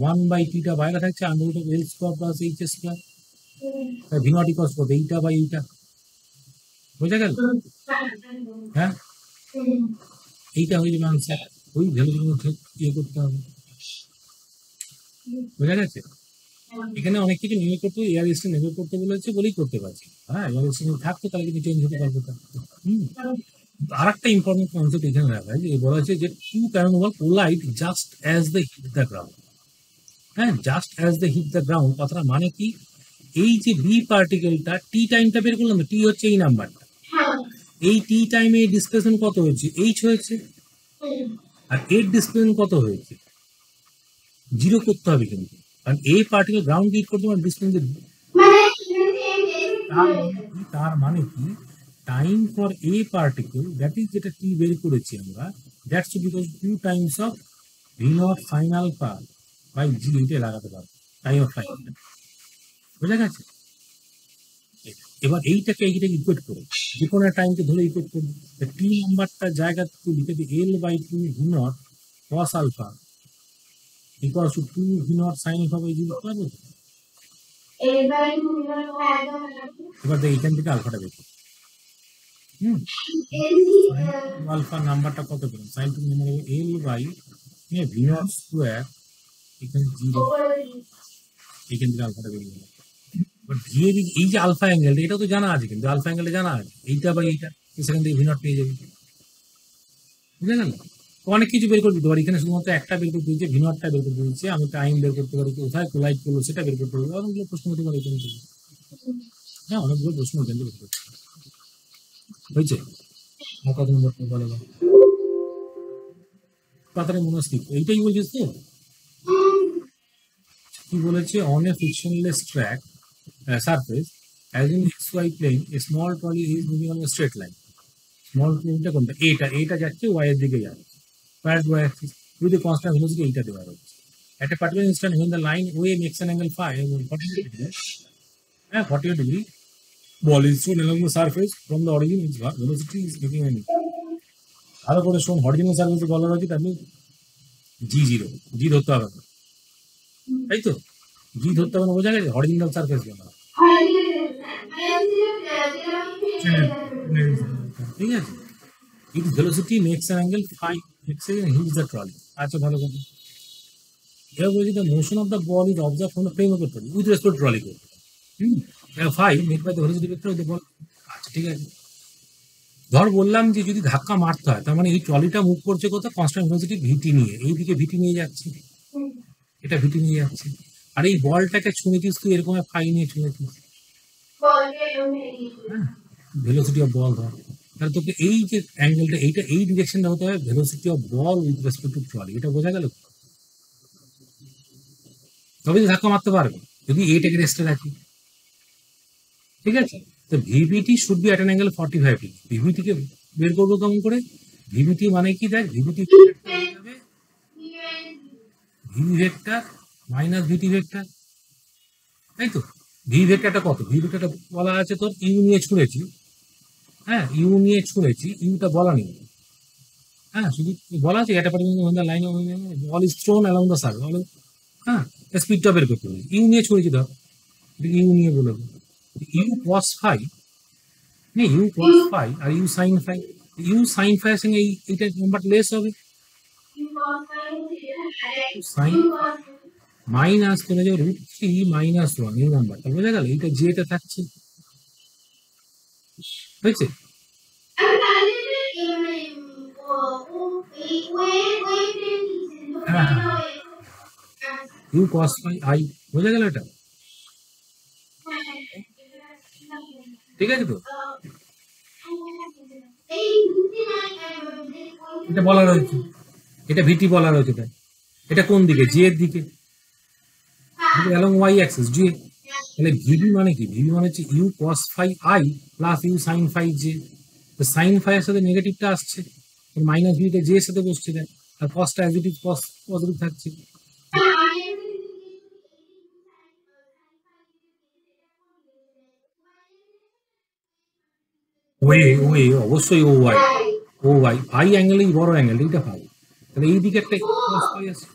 1 বাই টিটা বাইরে থাকছে, under root of L square plus H square. V naught equals কত, এইটা বাই এইটা, বোঝা গেল? হ্যাঁ, এইটা হয়ে যাবে আনসার। ওই ভ্যালুর মধ্যে ইয়ে করতে হবে, বোঝা গেছে? এখানে অনেক কিছু নির্ণয় করতে, এয়ার স্ট্রিম নির্ণয় করতে বলেছে বলেই করতে পারছি। হ্যাঁ, এয়ার স্ট্রিম থাকতো তাহলে কিন্তু চেঞ্জ হতে পারবো। আর একটা ইম্পর্টেন্ট কনসেপ্ট এখানে রাখা হয়, যে বলা হচ্ছে যে টু প্যারানোভাল collide just as they hit the ground. হ্যাঁ, just as they hit the ground কথাটা মানে কি, এই যে বি পার্টিকেলটা টি টাইমটা বের করলাম, টি হচ্ছে এই নাম্বারটা, এই টি টাইমে ডিসপ্লেসমেন্ট কত হয়েছে, এইচ হয়েছে, আর এর ডিসপ্লেসমেন্ট কত হয়েছে, জিরো করতে হবে কিন্তু, কারণ এই পার্টিকেল গ্রাউন্ড হিট করতে পারে ডিসপ্লেসমেন্ট। তার মানে কি, time for a particle that is যেটা টি বের করেছি আমরা, that's because 2 times of V naught sine alpha by G, এটা লাগাতে পারবো টাইম অফ ফ্লাইট, বোঝা গেছে? এবার এইটাকে এইটাকে ইকুয়েট করে যে কোনো টাইমকে ধরে ইকুয়েট করবো, টি নাম্বারটা জায়গা থেকে লিখে দিই L by 2 V naught cos alpha equals to 2 V naught sine alpha by G, লিখতে পারবো তো? এবার দেখ এইখান থেকে আলফাটা বের করবো। আলফা নাম্বারটা কত পেলাম, sine two number L by V not square, এখানে জিরো, এখান থেকে আলফাটা বেরিয়ে গেল। বাট ভি এর এই যে আলফা অ্যাঙ্গেলটা, এটা তো জানা আছে, কিন্তু আলফা অ্যাঙ্গেলটা জানা আছে, এইটা বা এইটা, সেখান থেকে ভি নট পেয়ে যাবে, বুঝলে না? অনেক কিছু বের করে দিতে পারি, এখানে শুধুমাত্র একটা বের করতে দিয়েছে, ভি নটটা বের করতে দিয়েছে, আমি টাইম বের করতে পারি, কোথায় কোলাইড করলো সেটা বের করতে পারি, অনেকগুলো প্রশ্ন হতে পারে এখান থেকে। হ্যাঁ, অনেকগুলো প্রশ্ন এখান থেকে বের করতে হয়েছে। কত নম্বর বলে পাতারে মনস্তিক, এইটাই বলছিস তো? কি বলেছে, on a frictionless track surface as in xy plane a small trolley is moving on a straight line. Small প্লেনটা কোনটা, এটা যাচ্ছে ওয়াই এর দিকে যাচ্ছে, parallel Y axis with a constant velocity, এইটা দেওয়া হচ্ছে। At a particular instant when the line OA makes an angle phi 48 degrees, 48 degree, ball is thrown along the surface from the origin, its velocity is making an angle. ভালো করে শোন, original সার্ফেসে বলা রয়েছে তাহলে G0, জি ধরতে হবে না, তাই তো? জি ধরতে হবে না, বোঝা গেছে? অরিজিনাল সার্ফেস বলা, ঠিক আছে? Its velocity makes an angle phi x and hits the trolley. আচ্ছা, ভালো কথা। এবার বলছি the motion of the ball is observed from the frame of the trolley with respect to trolley করতে। phi made by the velocity vector of the ball। আচ্ছা, ঠিক আছে। ধর বললাম যে যদি ধাক্কা মারতে হয়, তার মানে এই ট্রলিটা মুভ করছে কোথাও কনস্ট্যান্ট ভেলোসিটি ভিটি নিয়ে, এইদিকে ভিটি নিয়ে যাচ্ছে, এটা ভিটি নিয়ে যাচ্ছে, আর এই বলটাকে ছুঁড়েছিস তুই এরকম ফাই নিয়ে ছুঁড়েছিস, ভেলোসিটি অফ বল ধর, তাহলে তোকে এই যে অ্যাঙ্গেলটা, এইটা এই ডিরেকশনটা হতে হবে velocity of ball with respect two trolley, এটা বোঝা গেল? তবে ধাক্কা মারতে পারবে যদি এইটাকে রেস্টে রাখি, ঠিক আছে? তো VVT should be at an angle 45 degree. ভিভিটিকে বের করবো কেমন করে? ভিভিটি মানে কি, দেখ VVT V vector minus VT vector, তাই তো? ভি ভেক্টরটা কত, ভি ভেক্টরটা বলা আছে তোর ইউ নিয়ে ছুঁড়েছি, হ্যাঁ ইউ নিয়ে ছুঁড়েছি, ইউটা বলা নেই, হ্যাঁ শুধু বলা আছে একটা particular line ball is thrown along the surface, হ্যাঁ স্পিডটা বের করতে হবে, ইউ নিয়ে ছুঁড়েছি ধর, ইউ নিয়ে বলে U cos phi, U cos phi আর U sine phi, U sine phi এর সঙ্গে এইটা নাম্বার লেস হবে, সাইন মাইনাস চলে যাবে √3 মাইনাস 1, এই নাম্বারটা বোঝা গেল? এইটা যেটা থাকছে, হয়েছে? হ্যাঁ, ইউ কস ফাই আই, বোঝা গেল? এটা ঠিক আছে তো? এটা বলা রয়েছে, এটা ভিটি বলা রয়েছে, এটা কোন দিকে, জি এর দিকে, অ্যালং ওয়াই অ্যাক্সিস জি। তাহলে ভিভি মানে কি, ভিভি মানে হচ্ছে U cos phi I plus U sine phi J, তো সাইন ফাই এর সাথে নেগেটিভটা আসছে, মাইনাস ভিটা জে এর সাথে বসছে, দেখ, আর কসটা as it is cos positive থাকছে। ওয়ে ওয়ে অবশ্যই O Y, O Y phi angle, এই বড় অ্যাঙ্গেল এইটা ফাই, তাহলে এই দিকে একটা কস ফাই আছে,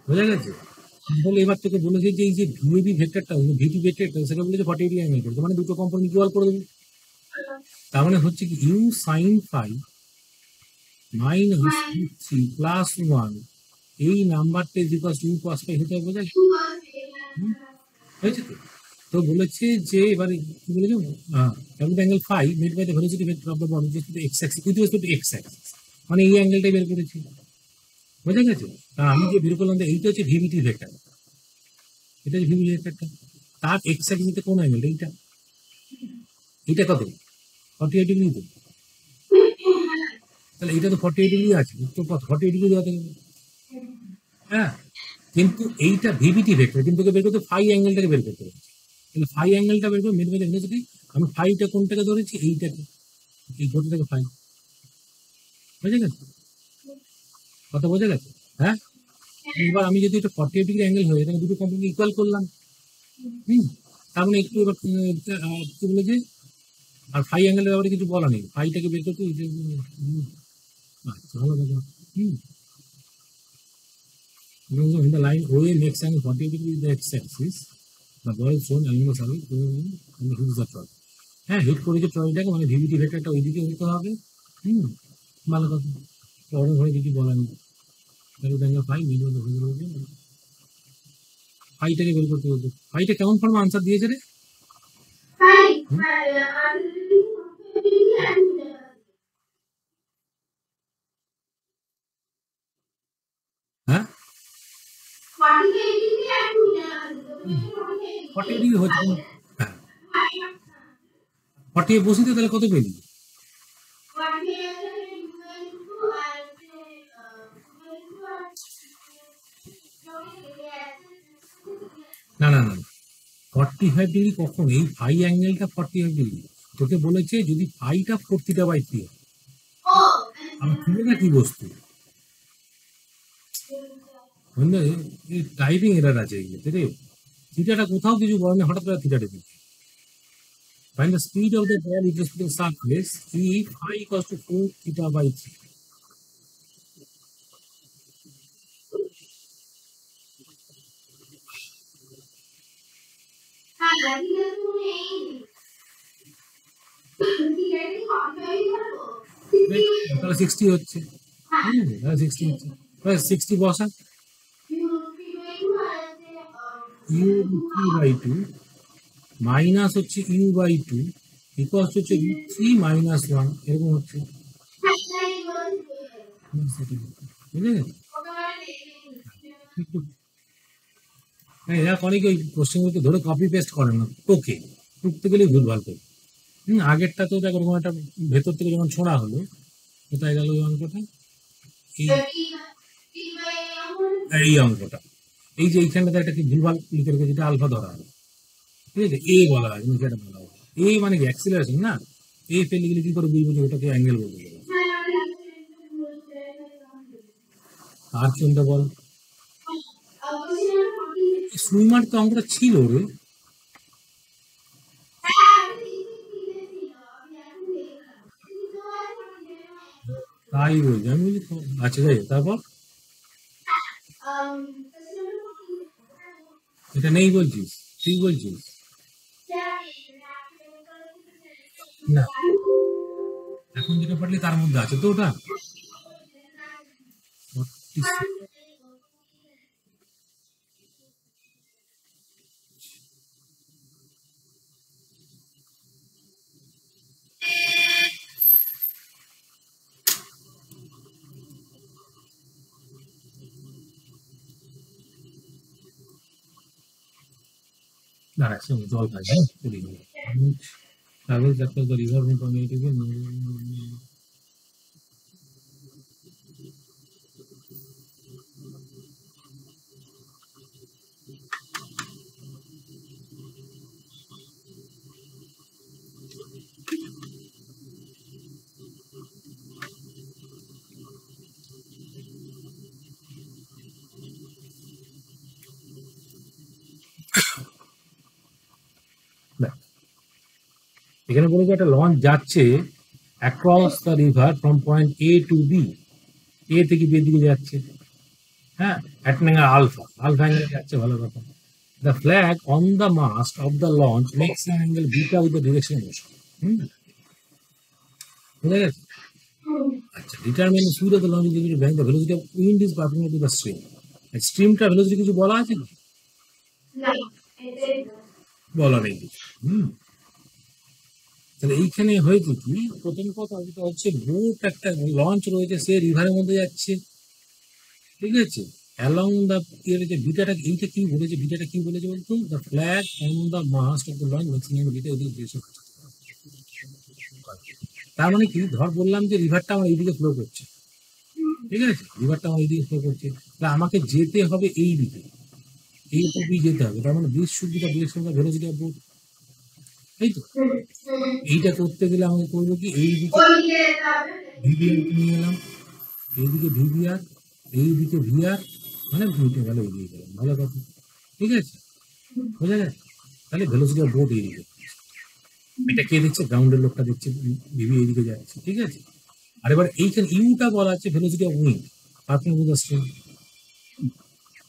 বোঝা গেছে? তাহলে এবার তোকে বলেছে যে এই যে ভিএবি ভেক্টরটা ভিপি ভেক্টরটা সেটা বলেছে 48 অ্যাঙ্গেল করতে, মানে দুটো কম্পোনেন্ট ইকুয়াল করে দেবে। তার মানে হচ্ছে কি U sine phi minus U three plus one এই নাম্বারটা is equal to U cos phi হতে হবে। বোঝা হয়েছে তো? তো বলেছে যে এবারে কি বলেছে, double angle phi made by the velocity vector of the body just to X axis with respect to X axis, মানে এই অ্যাঙ্গেলটাই বের করেছি। বোঝা গেছে? তা আমি যে বের করলাম এইটা হচ্ছে ভিভিটি ভেক্টর, এটা হচ্ছে ভিভিটি ভেক্টরটা। তার এক্স অ্যাক্সিসে কোন অ্যাঙ্গেল এইটা, এইটা কত 48 ডিগ্রি তো, তাহলে এটা তো 48 ডিগ্রি আছে, তো কত 48 ডিগ্রি দেওয়া থাকবে। হ্যাঁ, কিন্তু এইটা ভিভিটি ভেক্টর, কিন্তু ওকে বের করতে ফাই অ্যাঙ্গেলটাকে বের করতে হবে। তাহলে ফাই অ্যাঙ্গেলটা বের করে মেড বাই দ্য ভেলোসিটি, আমি ফাইটা কোনটাকে ধরেছি, এইটাকে, এই ঘটনাটাকে ফাই। বুঝে গেছে কথা? বোঝা গেছে? হ্যাঁ, এবার আমি যদি এটা 48 ডিগ্রি অ্যাঙ্গেল হয়ে তাহলে দুটো কম্পোনেন্ট ইকুয়াল করলাম। তার মানে একটু এবার কি বলে যে, আর ফাই অ্যাঙ্গেলের ব্যাপারে কিছু বলা নেই, ফাইটাকে বের করতে আচ্ছা ভালো কথা। In the line OA makes angle 48 degree with the x-axis, the ball is shown along the surface and hits the trolley. হ্যাঁ, হিট করেছে ট্রয়টাকে, মানে ভিভিটি ভেক্টরটা ওইদিকে হতে হবে। ভালো কথা, পরে হয়ে কিছু বলার নেই। তাহলে ফাই মিলিয়ে ফাইটাকে বের করতে বলতে, ফাইটা কেমন ফর্ম আনসার দিয়েছে রে? হ্যাঁ, 48 ডিগ্রি হচ্ছে। হ্যাঁ, 48 বসিতে তাহলে কত পেলি? না না না, 45 ডিগ্রি কখন? এই ফাই অ্যাঙ্গেলটা 45 ডিগ্রি। তোকে বলেছে যদি ফাইটা 40/3 হয়, আমার খুলে না কি বস্তু, টাইপিং এরার আছে এইগুলোতে রে। থিটাটা কোথাও কিছু বলেনি, হঠাৎ করে থিটাটা দিচ্ছে। Find the speed of the ball with respect to the surface if phi equals to 4 theta/3. তাহলে 60 হচ্ছে, 60 হচ্ছে, 60 বসা, ইউ 3/2 মাইনাস হচ্ছে ইউ বাই 2 ইকুয়াল হচ্ছে ইউ 3 মাইনাস 1, এরকম হচ্ছে। বুঝলে গেছে? হ্যাঁ, এরা অনেকে ওই কোশ্চেনগুলোকে ধরে কপি পেস্ট করে না, তোকে টুকতে গেলেই ভুলভাল করে। আগেরটা তো দেখ ওরকম একটা ভেতর থেকে যখন ছোড়া হলো, কোথায় গেল ওই অঙ্কটা, এই অঙ্কটা, এই যে এইখানটাতে একটা কি ভুলভাল লিখে রেখেছে, এটা আলফা ধরা হলো, ঠিক আছে, এ বলা হয়, এটা বলা হয় এ, মানে কি অ্যাক্সিলারেশন না, এ ফেলে গেলে কি করে বুঝবো যে ওটাকে অ্যাঙ্গেল বলবো? আর কোনটা বল? সুইমার তো অঙ্কটা ছিল রে, তাই বলছি আমি, বলছি আচ্ছা যাই হোক, তারপর এটা নেই বলছিস, ঠিক বলছিস না, এখন যেটা পারলে তার মধ্যে আছে তো ওটা 46। না একসঙ্গে জল খাই, হ্যাঁ চলে গেল। Travels across the river from community to এখানে বলেছে একটা লঞ্চ যাচ্ছে across the river from point A to B, A থেকে বি দিকে যাচ্ছে। হ্যাঁ, at an angle alpha, alpha angle যাচ্ছে ভালো কথা। The flag on the mast of the launch makes an angle beta with the direction of motion. হুম, বুঝা গেছে? আচ্ছা, determine the speed of the launch is equal to bang the velocity of wind is perpendicular to the stream. স্ট্রিমটা velocity কিছু বলা আছে কি? না, এটাই না। বলা নেই কিছু। তাহলে এইখানে হয়েছে কি, প্রথম কথা যেটা হচ্ছে বোট একটা লঞ্চ রয়েছে, সে রিভারের মধ্যে যাচ্ছে, ঠিক আছে, অ্যালং দ্য যে বিটাটা, এইটা কি বলেছে, বিটাটা কি বলেছে বলতো, the flag on the must of the launch maximum beta এদিকে। তার মানে কি, ধর বললাম যে রিভারটা আমার এইদিকে ফ্লো করছে, ঠিক আছে, রিভারটা আমার এইদিকে ফ্লো করছে, তাহলে আমাকে যেতে হবে এই দিকে, এই দিকে যেতে হবে, তার মানে this should be the direction of the velocity of boat, তাই তো। এইটা করতে গেলে আমাকে করবো কি, এই দিকে ওইদিকে যেতে হবে। ভিভিআর নিয়ে এলাম, এইদিকে ভিভিআর, এইদিকে ভিআর, মানে উল্টে গেল এইদিকে গেলাম, ভালো কথা, ঠিক আছে, বোঝা যায়। তাহলে ভেলোসিটি অফ বোট এইদিকে, এটা কে দিচ্ছে, গ্রাউন্ডের লোকটা দিচ্ছে, ভিভি এইদিকে যাচ্ছে, ঠিক আছে। আর এবার এইখানে ইউটা বলা আছে velocity of wind parking with the stream.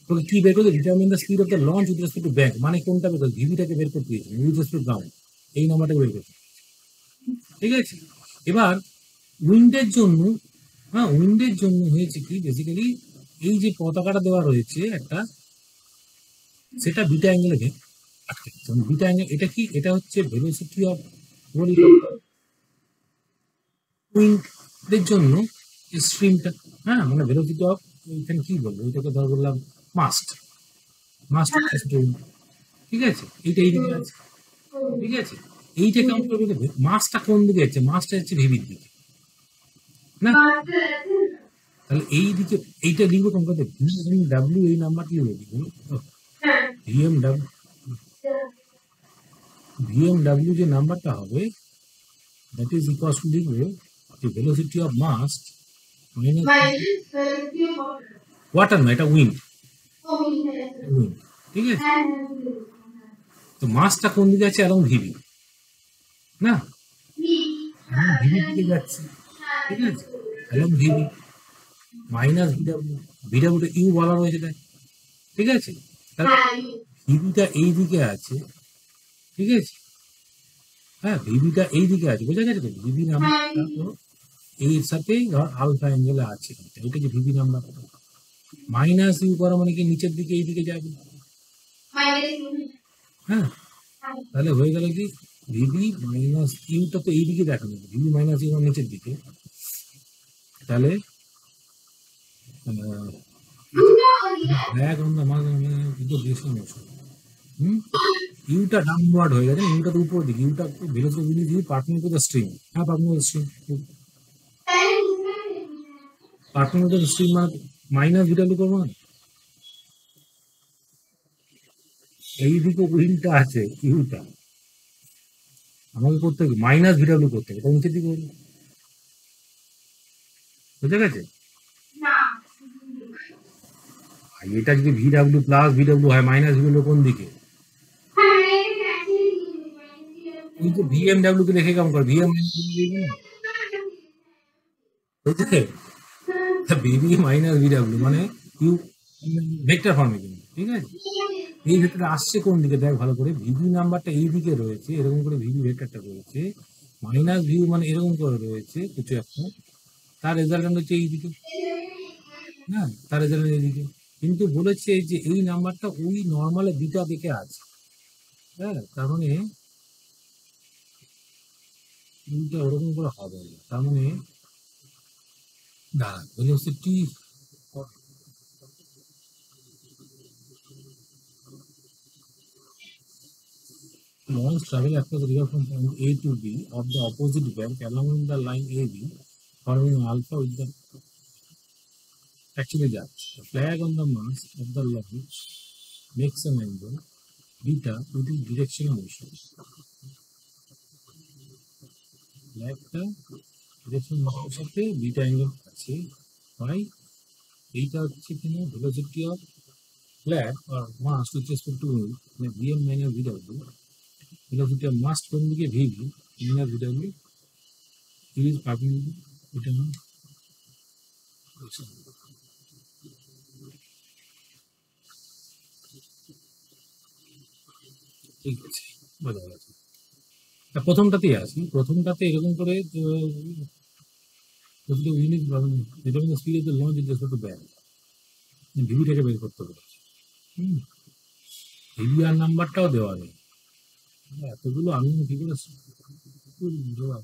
তোকে কি বের করতে, determine the speed of the launch with respect to bank, মানে কোনটা বের করতে, ভিভিটাকে বের করতে দিয়েছে উইথ রেসপেক্ট টু গ্রাউন্ড, এই নাম্বারটাকে বের করতে, ঠিক আছে। এবার উইন্ডের জন্য, হ্যাঁ, উইন্ডের জন্য হয়েছে কি, বেসিক্যালি এই যে পতাকাটা দেওয়া রয়েছে একটা, সেটা বিটা অ্যাঙ্গেলে আটকে দিচ্ছে, বিটা অ্যাঙ্গেল, এটা কি, এটা হচ্ছে ভেলোসিটি অফ উইন্ডের জন্য স্ট্রিমটা, হ্যাঁ, মানে ভেলোসিটি অফ, এখানে কি বলবো, এটাকে ধর বললাম মাস্ট, মাস্ট, ঠিক আছে, এইটা এইদিকে আছে, ঠিক আছে, এইটা কাউন্ট করবে, মাছটা কোন দিকে যাচ্ছে, মাছটা যাচ্ছে ভিভির দিকে, না, তাহলে এই দিকে এইটা লিখবো কোন কথা, ভিএমডাব্লিউ, এই নাম্বারটি লিখবো, ভিএমডাব্লিউ, ভিএমডাব্লিউ যে নাম্বারটা হবে, দ্যাট ইজ ইকুয়াল টু, লিখবো যে velocity of mass minus water, না এটা উইন্ড, উইন্ড, ঠিক আছে। তো মাসটা কোন দিকে আছে, অ্যালং ভিভি, না, ভিভি দিকে যাচ্ছে, ঠিক আছে, অ্যালং ভিভি মাইনাস ভিডাব্লিউ, ভিডাব্লিউটা ইউ বলা রয়েছে তাই, ঠিক আছে, তাহলে ভিভিটা এই দিকে আছে, ঠিক আছে, হ্যাঁ, ভিভিটা এই দিকে আছে, বোঝা গেছে তো, ভিভি নাম্বারটা তো এর সাথে ধর আলফা অ্যাঙ্গেলে আছে, এটা যে ভিভি নাম্বার, মাইনাস ইউ করা মানে কি নিচের দিকে এই দিকে যাবে, হ্যাঁ, তাহলে হয়ে গেল কি, ভিভি মাইনাস ইউটা তো এই দিকে দেখানো, ভিভি মাইনাস ইউ নিচের দিকে, তাহলে ব্যাগ অন দ্য মাস ইউটা ডাউনওয়ার্ড হয়ে গেছে, ইউটা তো উপর দিকে, ইউটা velocity with U parking to the stream, হ্যাঁ, parking to the stream, parking to the stream মানে মাইনাস ভিডাব্লিউ করবো না, এইদিকে উইন্ডটা আছে, ইউটা আমাকে করতে হবে মাইনাস ভিডাব্লিউ করতে হবে, নিচের দিকে হলো, বুঝে গেছে। আর এটা যদি ভিডাব্লিউ প্লাস ভিডাব্লিউ হয়, মাইনাস ভিডাব্লিউ কোন দিকে, কিন্তু ভিএমডাব্লিউ কে দেখে কেমন করে, ভিএম বুঝছে, ভিভি মাইনাস ভিডাব্লিউ মানে ইউ ভেক্টর ফর্মে, কিন্তু ঠিক আছে, এই ভেক্টরটা আসছে কোন দিকে দেখ ভালো করে, ভিভি নাম্বারটা এই দিকে রয়েছে, এরকম করে ভিভি ভেক্টরটা রয়েছে, মাইনাস ভিউ মানে এরকম করে রয়েছে কিছু একটা, তার রেজাল্ট হচ্ছে এই দিকে, হ্যাঁ, তার রেজাল্ট এইদিকে, কিন্তু বলেছে যে এই নাম্বারটা ওই নর্মালে বিটা দিকে আছে, হ্যাঁ, তার মানে এইটা ওরকম করে হবে না, তার মানে দাঁড়া, velocity launch travel across the river from point A to B of the opposite bank along the line AB, following alpha with the actually that the flag on the mast of the launch makes an angle beta with the direction of motion. Flagটা direction motion সাথে beta angle আছে, তাই এইটা হচ্ছে কিনা velocity of flag or mass with respect to মানে vm minus vw, velocity of mass কোন দিকে vv minus vw is perpendicular, এটা না, ঠিক আছে, বোঝা গেছে। তা প্রথমটাতেই আসি, প্রথমটাতে এরকম করে unique determine speed of the launch is respect to bag, ভিভিটাকে বের করতে বলেছে। ভিভিআর নাম্বারটাও দেওয়া নেই, এতগুলো আমি কি করে দেওয়া?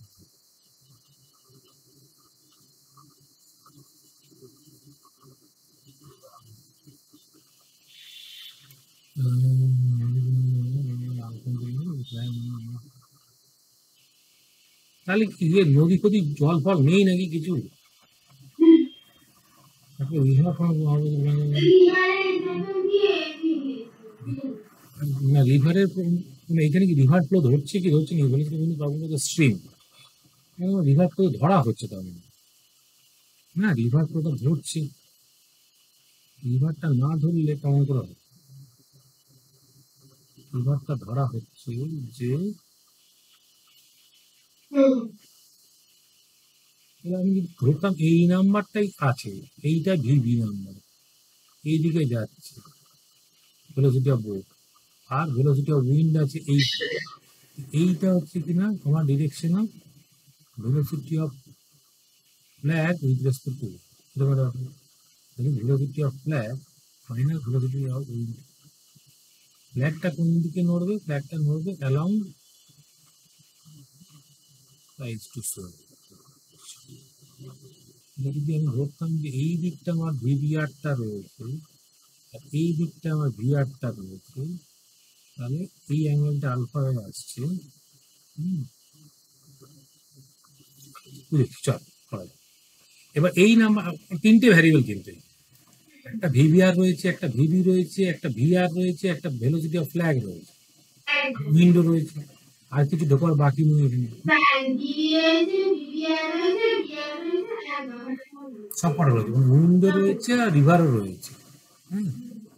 তাহলে কি নদী ফদী জল ফল নেই নাকি কিছু? না রিভারের মানে এখানে কি রিভার ফ্লো ধরছে কি ধরছে না বলে স্ট্রিম রিভার ফ্লো ধরা হচ্ছে, তার মানে না রিভার ফ্লোটা ধরছে, রিভারটা না ধরলে কেমন করে হবে? রিভারটা ধরা হচ্ছে যে আমি যদি ধরতাম এই নাম্বারটাই আছে, এইটা ভিভি নাম্বার, এইদিকে যাচ্ছে ভেলোসিটি অফ বোট, আর ভেলোসিটি অফ উইন্ড আছে এইটা হচ্ছে কিনা আমার direction of velocity of flag with respect to velocity of flag final velocity of wind. ফ্ল্যাগটা কোন দিকে নড়বে? ফ্ল্যাগটা নড়বে অ্যালং রাইজ টু শোর। যদি আমি ধরতাম যে এই দিকটা আমার ভিভিআরটা রয়েছে আর এই দিকটা আমার ভিআরটা রয়েছে, তাহলে এই অ্যাঙ্গেলটা আলফা হয়ে আসছে। চল করা যাক। এবার এই নাম্বার তিনটে ভ্যারিয়েবল কিন্তু, একটা ভিভিআর রয়েছে, একটা ভিভি রয়েছে, একটা ভিআর রয়েছে, একটা ভেলোসিটি অফ ফ্ল্যাগ রয়েছে, উইন্ডো রয়েছে, আর কিছু ঢোকার বাকি নেই এখানে, সব কটা রয়েছে, উইন্ডো রয়েছে আর রিভারও রয়েছে।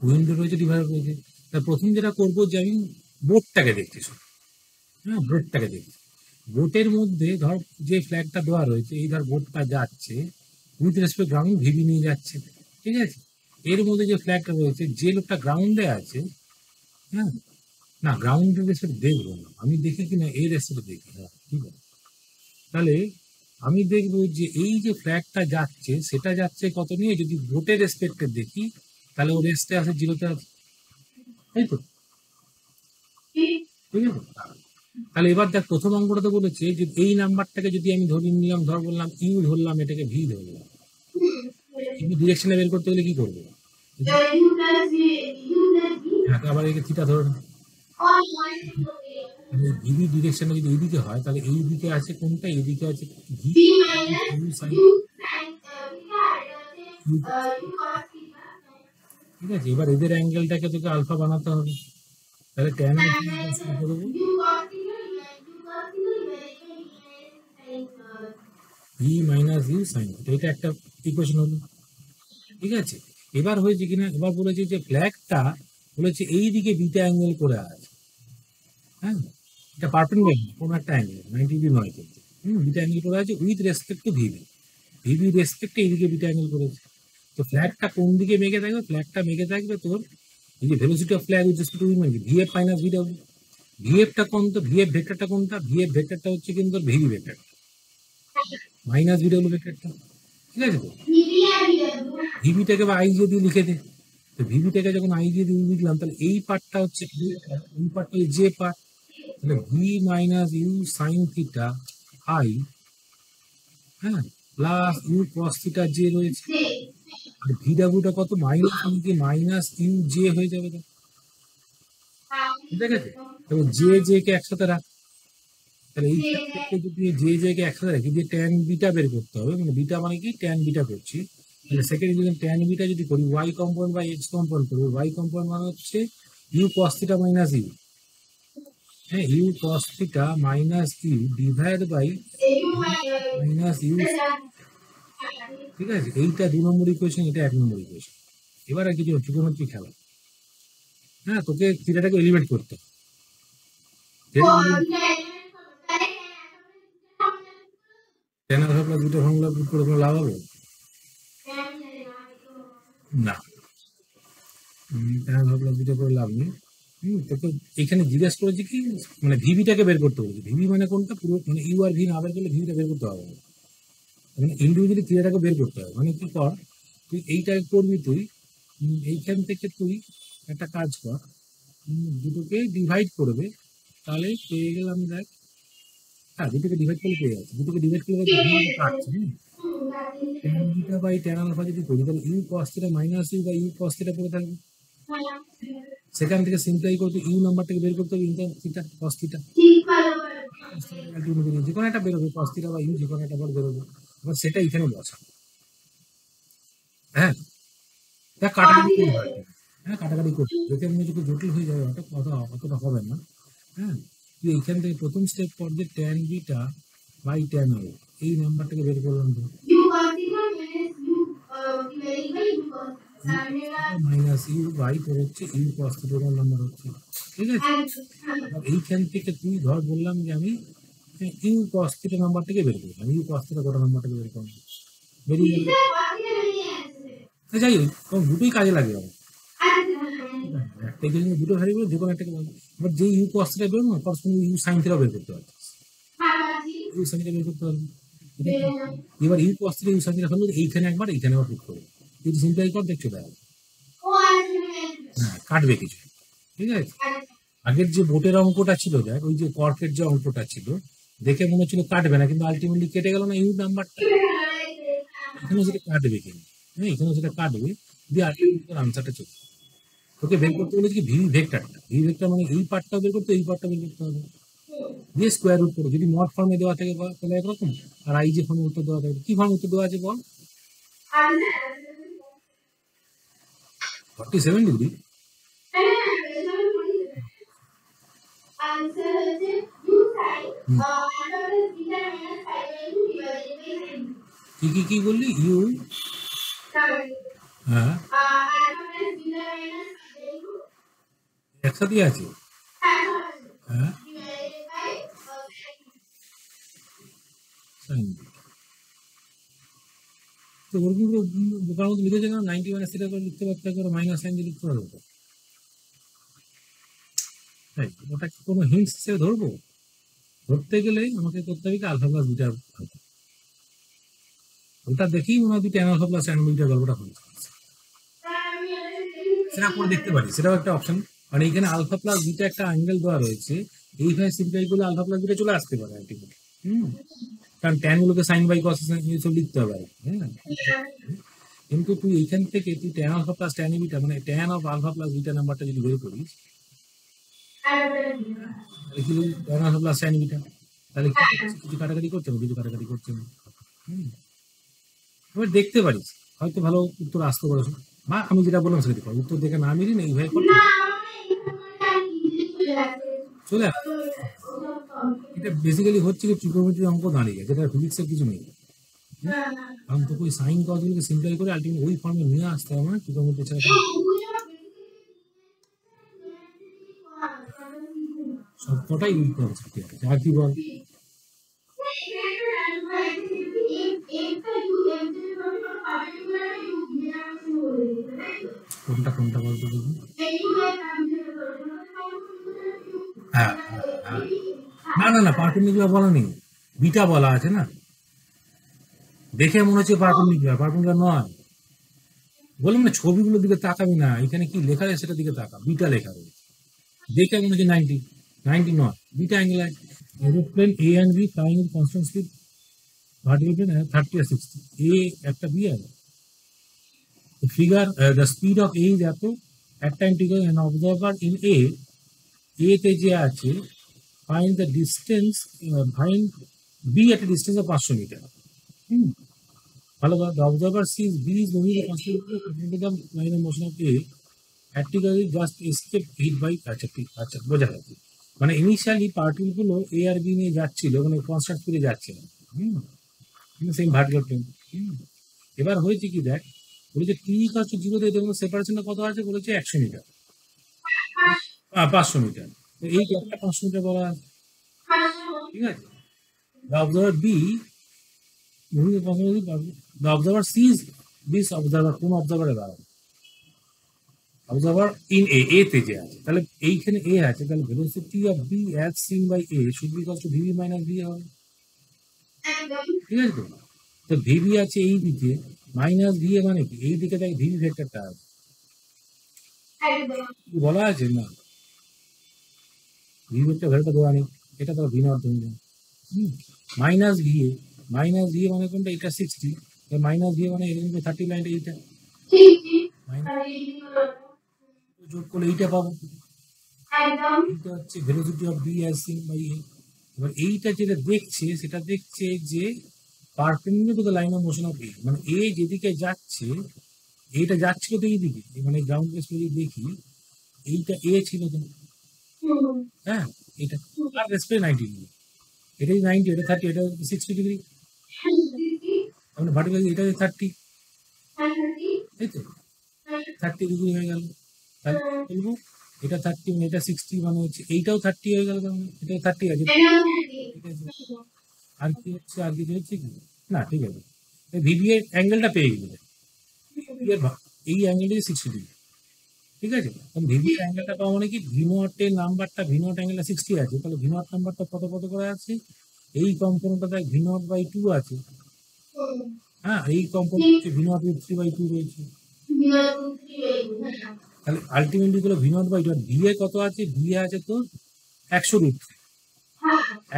উইন্ডো রয়েছে, রিভারও রয়েছে। তা প্রথম যেটা করবো যে আমি বোটটাকে দেখছি শুধু, বোটটাকে দেখছি। বোটের মধ্যে ধর যে ফ্ল্যাগটা দেওয়া রয়েছে, এই ধর বোটটা যাচ্ছে উইথ রেসপেক্ট গ্রাউন্ড ভিভি নিয়ে যাচ্ছে, ঠিক আছে। এর মধ্যে যে ফ্ল্যাগটা রয়েছে, যে লোকটা গ্রাউন্ডে আছে, না গ্রাউন্ডের রেসপেক্ট দেখবো না, আমি দেখি কিনা এই রেসপেক্ট দেখি, ঠিক আছে। তাহলে আমি দেখবো যে এই যে ফ্ল্যাগটা যাচ্ছে সেটা যাচ্ছে কত নিয়ে, যদি বোটের রেসপেক্টে দেখি তাহলে ও রেস্টে আছে, জিরোতে আছে, তাই তো, ঠিক আছে। তাহলে এবার দেখ প্রথম অঙ্কটাতে বলেছে যে এই নাম্বারটাকে যদি আমি ধরে নিলাম, ধর বললাম ইউ ধরলাম, এটাকে ভি ধরলাম, কিন্তু ডিরেকশনে বের করতে গেলে কি করবো? আবার একে থিটা ধরে না, ভিভি ডিরেকশনে যদি এইদিকে হয় তাহলে এই দিকে আছে কোনটা, এইদিকে আছে ভি সাইন, ঠিক আছে। এবার এদের অ্যাঙ্গেলটাকে তোকে আলফা বানাতে হবে, তাহলে tan V minus U sine, এটা একটা ইকুয়েশন হলো, ঠিক আছে। এবার হয়েছে কিনা, এবার বলেছে যে ফ্ল্যাগটা বলেছে এই দিকে বিটা অ্যাঙ্গেল করে আছে, এটা পারপেন্ডিকুলার কোনো একটা অ্যাঙ্গেল 90 ডিগ্রি নয় কিন্তু, বিটা অ্যাঙ্গেল করে আছে with respect to VV, VV রেসপেক্টে এইদিকে বিটা অ্যাঙ্গেল করেছে। তো ফ্ল্যাগটা কোন দিকে মেঘে থাকবে? ফ্ল্যাগটা মেঘে থাকবে তোর এই যে velocity of flag with respect to wind, VF minus VW. ভিএফটা কোন, তো ভিএফ ভেক্টরটা কোনটা? ভিএফ ভেক্টরটা হচ্ছে কিন্তু ভিভি ভেক্টর মাইনাস ভিডব্লিউ ভেক্টরটা, ঠিক আছে। তো ভিভিটাকে বা আই দিয়ে লিখে দে, তো ভিভিটাকে যখন আই দিয়ে লিখলাম তাহলে এই পার্টটা হচ্ছে, এই পার্টটা যে পার্ট, তাহলে V minus U sine theta I, plus U cos theta J রয়েছে, আর ভিডব্লিউটা কত? মাইনাস ইউ জে হয়ে যাবে, ঠিক আছে। তবে জে জে কে একসাথে রাখ, তাহলে এই ক্ষেত্রে যদি জে জে কে একসাথে রাখি, যে ট্যান বিটা বের করতে হবে, মানে বিটা মানে কি ট্যান বিটা করছি, তাহলে সেকেন্ড যদি ট্যান বিটা যদি করি ওয়াই কম্পোনেন্ট বা এক্স কম্পোনেন্ট করবো, ওয়াই কম্পোনেন্ট মানে হচ্ছে U cos theta minus U, U cos theta minus U divide by minus U, ঠিক আছে। এইটা 2 নম্বর ইকুয়েশন, এটা 1 নম্বর ইকুয়েশন। এবার আর কিছু ট্রিগোনোমেট্রি খেলা, তোকে থিটাটাকে এলিভেট করতে হবে, tan alpha plus beta formula put করে কোনো লাভ হবে না, টেন আলফা প্লাস বিটা করে লাভ নেই। তোকে এখানে জিজ্ঞেস করেছি কি মানে ভিভিটাকে বের করতে বলেছি। ভিভি মানে কোনটা, পুরো মানে ইউ আর ভি না বের করলে ভিভিটা বের করতে হবে না, মানে ইন্ডিভিজুয়ালি ক্রিয়াটাকে বের করতে হবে। মানে কি কর, তুই এইটা করবি, তুই এইখান থেকে তুই একটা কাজ কর, দুটোকে ডিভাইড করবে, তাহলে পেয়ে গেলাম দেখ। হ্যাঁ, দুটোকে ডিভাইড করলে পেয়ে যাচ্ছে, দুটোকে ডিভাইড করলে কাটছে। Tan beta by tan alpha যদি করি, তাহলে U cos theta minus U by U cos theta পড়ে থাকবে। সেখান থেকে সিম্পলাই করতে ইউ নাম্বারটাকে বের করতে হবে, ইনকাম থিটা কস থিটা, যে কোনো একটা বেরোবে, কস থিটা বা ইউ যে কোনো একটা বেরোবে। এবার সেটা এখানে বসা। হ্যাঁ, তা কাটাকাটি করতে হয়। হ্যাঁ, কাটাকাটি করতে যদি মনে হচ্ছে জটিল হয়ে যাবে, অতটা হবে না। হ্যাঁ, তুই এইখান থেকে প্রথম স্টেপ কর যে tan beta by tan alpha, এই নাম্বারটাকে বের করলাম তো, মাইনাস ইউ বাই তোর হচ্ছে ইউ কস থিটা নাম্বার হচ্ছে, ঠিক আছে। এবার এইখান থেকে তুই ধর বললাম যে আমি ইউ কস থিটা নাম্বারটাকে বের করলাম, ইউ কস থিটা কত নাম্বারটাকে বের করলাম, বেরিয়ে গেল। যাই হোক, তখন দুটোই কাজে লাগে আমার। একটা জন্য দুটো ভ্যারিয়েবল যে কোনো একটাকে বলবো। এবার যে ইউ কস থিটা বের না, করসপন্ডিং ইউ সাইন থিটা বের করতে পারবে, ইউ সাইন থিটা বের করতে পারবে। এবার U cos theta U sine theta হলো এইখানে একবার পুট করবে, যদি সিম্পলাই কর দেখছো দেখ। হ্যাঁ, কাটবে কিছু, ঠিক আছে। আগের যে বোটের অঙ্কটা ছিল দেখ, ওই যে কর্কের যে অঙ্কটা ছিল, দেখে মনে হচ্ছিল কাটবে না, কিন্তু আলটিমেটলি কেটে গেল না ইউ নাম্বারটা। এখানেও সেটা কাটবে, কিন্তু হ্যাঁ এখানেও সেটা কাটবে, দিয়ে আলটিমেটলি আনসারটা চলবে। তোকে বের করতে বলেছি কি ভিভি ভেক্টরটা, ভিভি ভেক্টর মানে এই পার্টটাও বের করতে, এই পার্টটা বের করতে হবে, দিয়ে স্কোয়ার রুট করে। যদি নট ফর্মে দেওয়া থাকে তাহলে একরকম, আর আই যে ফর্মে উত্তর দেওয়া থাকে, কি ফর্মে উত্তর দেওয়া আছে বল? 47 ডিগ্রি। কি বললি? ইউ, হ্যাঁ একসাথে আছে, হ্যাঁ তো ওরকম বোকার মতো লিখেছে না, 90 মাইনাস থিটা করে লিখতে পারতে, করে মাইনাস সাইন দিয়ে লিখতে পারবো। তাই ওটা কি কোনো হিন্টস হিসেবে ধরবো? ধরতে গেলে আমাকে করতে হবে কি আলফা প্লাস বিটা, ওটা দেখেই মনে হয় tan alpha plus tan beta গল্পটা হয়েছে। সেটা করে দেখতে পারি, সেটাও একটা অপশন। মানে এখানে আলফা প্লাস বিটা একটা অ্যাঙ্গেল দেওয়া রয়েছে, এইভাবে সিম্পলাই করলে আলফা প্লাস বিটা চলে আসতে পারে আলটিমেটলি। কারণ ট্যান গুলোকে সাইন বাই কস সব লিখতে হবে, হ্যাঁ। কিন্তু তুই এইখান থেকে তুই tan alpha plus tan beta মানে tan of alpha plus beta নাম্বারটা যদি বের করিস, tan alpha plus tan beta, তাহলে কিছু কাটাকাটি করছে না, কিছু কাটাকাটি করছে না। এবার দেখতে পারিস হয়তো ভালো উত্তর আসতে পারে, বা আমি যেটা বললাম সেটা কর, উত্তর দেখে না মিলি না এইভাবে করতে চলে আসে। এটা বেসিক্যালি হচ্ছে কি ট্রিগোনোমেট্রি অঙ্ক দাঁড়িয়ে গেছে, এটা ফিজিক্সের কিছু নেই। কারণ তোকে ওই সাইন কসগুলোকে সিম্পলাই করে আলটিমেটলি ওই ফর্মে নিয়ে আসতে হবে না, ট্রিগোনোমেট্রি ছাড়া সবকটাই ইউজ কনসেপ্ট আছে। আর কি বল? কোনটা কোনটা বলতে দেখি? হ্যাঁ না পারপেন্ডিকুলার বলা নেই, বিটা বলা আছে না, দেখে মনে হচ্ছে পারপেন্ডিকুলার নয়। বললাম না ছবিগুলোর দিকে তাকাবি না, এখানে কি লেখা আছে সেটার দিকে তাকা, বিটা লেখা রয়েছে, দেখে মনে হচ্ছে 90 নয়, বিটা অ্যাঙ্গেল আছে। Aeroplane A and B flying in constant speed, vertical plane 30 আর 60, এ একটা বি আছে। Figure the speed of A is এত, at time taken an observer in A তে যে আছে, find the distance, find B at a distance of 500 metre. ভালো কথা, the observer sees B is moving the constant into the line of motion of A, practically just escape hit by, আচ্ছা বোঝা যাচ্ছে, মানে initially particle গুলো এ আর B নিয়ে যাচ্ছিল, মানে কনস্ট্যান্ট স্পিডে যাচ্ছিল, সেম ভার্টিক্যাল প্লেন। এবার হয়েছে কি দেখ, বলেছে টি ইকুয়াল টু 0 দিয়ে দেখুন সেপারেশনটা কত আছে, বলেছে 100 মিটার, 500 মিটার, তো এই গ্যাপটা 500 মিটার বলা আছে, ঠিক আছে। The observer B moving the possibility, the observer sees this observer, কোন অবজারভারে দাঁড়াবে, অবজার্ভার ইন এ তে যে আছে, তাহলে এইখানে এ আছে, তাহলে velocity of B as seen by A should be equal to ভিভি মাইনাস ভি হবে, একদম ঠিক আছে তো? তো ভিভি আছে এই দিকে, মাইনাস ভি এ মানে কি এই দিকে তাই ভিভি ভেক্টরটা আছে, একদম কি বলা আছে না ভি ভেক্টর ভ্যালুটা দেওয়া নেই, এটা তো ভি নট ধরে নেই। Minus V A, minus V A মানে কোনটা, এটা 60, মাইনাস ভি এ মানে এরকম 30 লাইনটা এইটা, ঠিক ঠিক মাইনাস আর এই হলো যোগ করলে এইটা পাবো, একদম এইটা হচ্ছে velocity of B as seen by A. এবার এইটা যেটা দেখছে সেটা দেখছে যে perpendicular to the line of motion of A, মানে এ যেদিকে যাচ্ছে, এইটা যাচ্ছিল তো এইদিকে, মানে গ্রাউন্ড বেস যদি দেখি এইটা এ ছিল তো, হুম হ্যাঁ, এটা আর রেসপে 90 ডিগ্রি, এটাই 90, এটা 30, এটা 60 ডিগ্রি, মানে ভার্টিক্যাল এটা 30, তাই তো 30 ডিগ্রি হয়ে গেল, তাহলে কি বলবো এটা 30 মানে এটা 60 মানে হচ্ছে এইটাও 30 হয়ে গেল, তার মানে এটা 30 আছে, ঠিক আছে। আর কি হচ্ছে, আর কিছু হচ্ছে কি না, ঠিক আছে, ভিভি এর অ্যাঙ্গেলটা পেয়ে গেলে এই অ্যাঙ্গেলটা 60 ডিগ্রি, ঠিক আছে। কারণ ভিভি এর অ্যাঙ্গেলটা পাওয়া মানে কি ভি নট এর নাম্বারটা, ভি নট অ্যাঙ্গেলটা 60 আছে, তাহলে ভি নট নাম্বারটা কত কত করে আছে, এই কম্পোনেন্টটা দেখ ভি নট বাই 2 আছে, হ্যাঁ, এই কম্পোনেন্ট হচ্ছে ভি নট উইথ 3 বাই 2 রয়েছে, তাহলে আলটিমেটলি গুলো V naught by 2, V A কত আছে, ভি এ আছে তো 100 রুট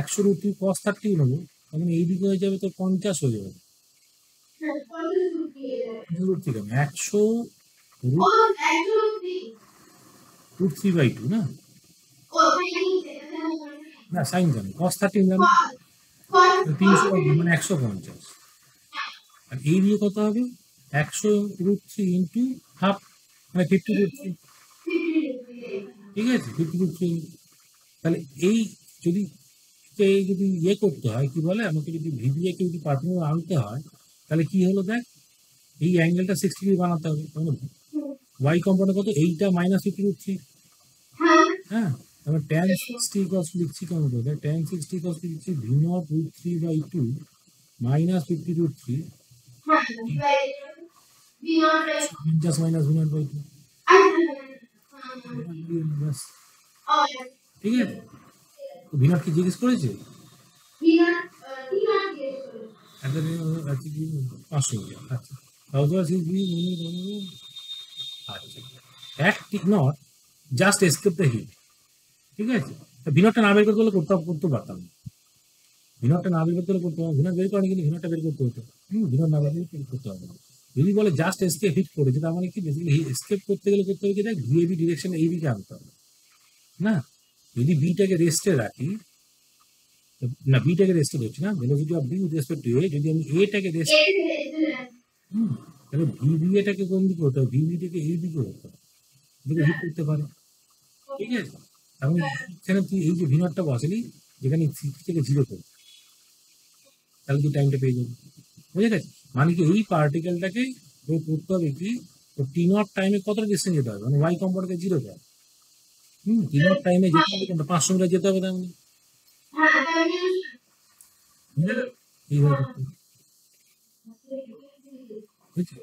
100 রুট 3 cos 30 নেবো, তখন এইদিকে হয়ে যাবে তো 50 হয়ে যাবে, রুট 3 কেন 100 রুট 3 বাই 2 না, না সাইন জানি cos 30 জানি 300 বাই 2 মানে 150, আর এই দিয়ে কত হবে 100 রুট 3 ইন্টু হাফ মানে 50 রুট 3, ঠিক আছে 50 রুট 3, তাহলে এই যদি এই যদি ইয়ে করতে হয় কি বলে, আমাকে যদি ভিভিএ কে যদি পার্টনার আনতে হয়, তাহলে কি হলো দেখ এই অ্যাঙ্গেলটা 60 ডিগ্রি বানাতে হবে, তাহলে ওয়াই কম্পোনেন্ট কত এইটা মাইনাস 50 রুট 3, হ্যাঁ, তাহলে tan 60 ইকুয়ালস লিখছি কেমন করে, tan 60 ইকুয়ালস লিখছি V naught root 3 by 2 minus 50 root 3 50 minus V naught by 2, ব্যাস, ঠিক আছে। ভি নট কি জিজ্ঞেস করেছে, একটা আছে কি 500 মিটার, আচ্ছা হাউস ইজ বি আচ্ছা, act not just escape the heat, ঠিক আছে। ভিনটটা না বের করতে হলে করতে পারতাম না, ভিনটটা না বের করতে হলে করতে হবে, ভিনট বের করেনি কিন্তু ভিনটটা বের করতে হতো, ভিনট না বের করতে হবে না। যদি বলে জাস্ট এসকেপ হিট করেছে, তার মানে কি বেসিক্যালি এসকেপ করতে গেলে করতে হবে কি দেখ ভিএবি ডিরেকশন এই দিকে আনতে হবে না, যদি বিটাকে রেস্টে রাখি, না বিটাকে রেস্টে ধরছি না, velocity of B with respect to A, যদি আমি এটাকে রেস্ট, তাহলে ভিভি এটাকে কোন দিকে হতে হবে, ভিভিটাকে এই দিকে হতে হবে, দিকে হিট করতে পারে, ঠিক আছে। এখন এখানে তুই এই যে ভিনটটা বসালি যেখানে সিক্স থেকে 0 করবে, তাহলে তুই টাইমটা পেয়ে যাবি, বুঝে গেছে। মানে কি এই পার্টিকেলটাকে করতে হবে কি টি নট টাইমে কতটা ডিস্টেন্স যেতে হবে, মানে ওয়াই কম্পোনেন্টকে 0 তে হবে, টি নট টাইমে যেতে হবে কোনটা 500 মিটার যেতে হবে, তার মানে বুঝলে? এইভাবে করতে হবে, বুঝেছিস?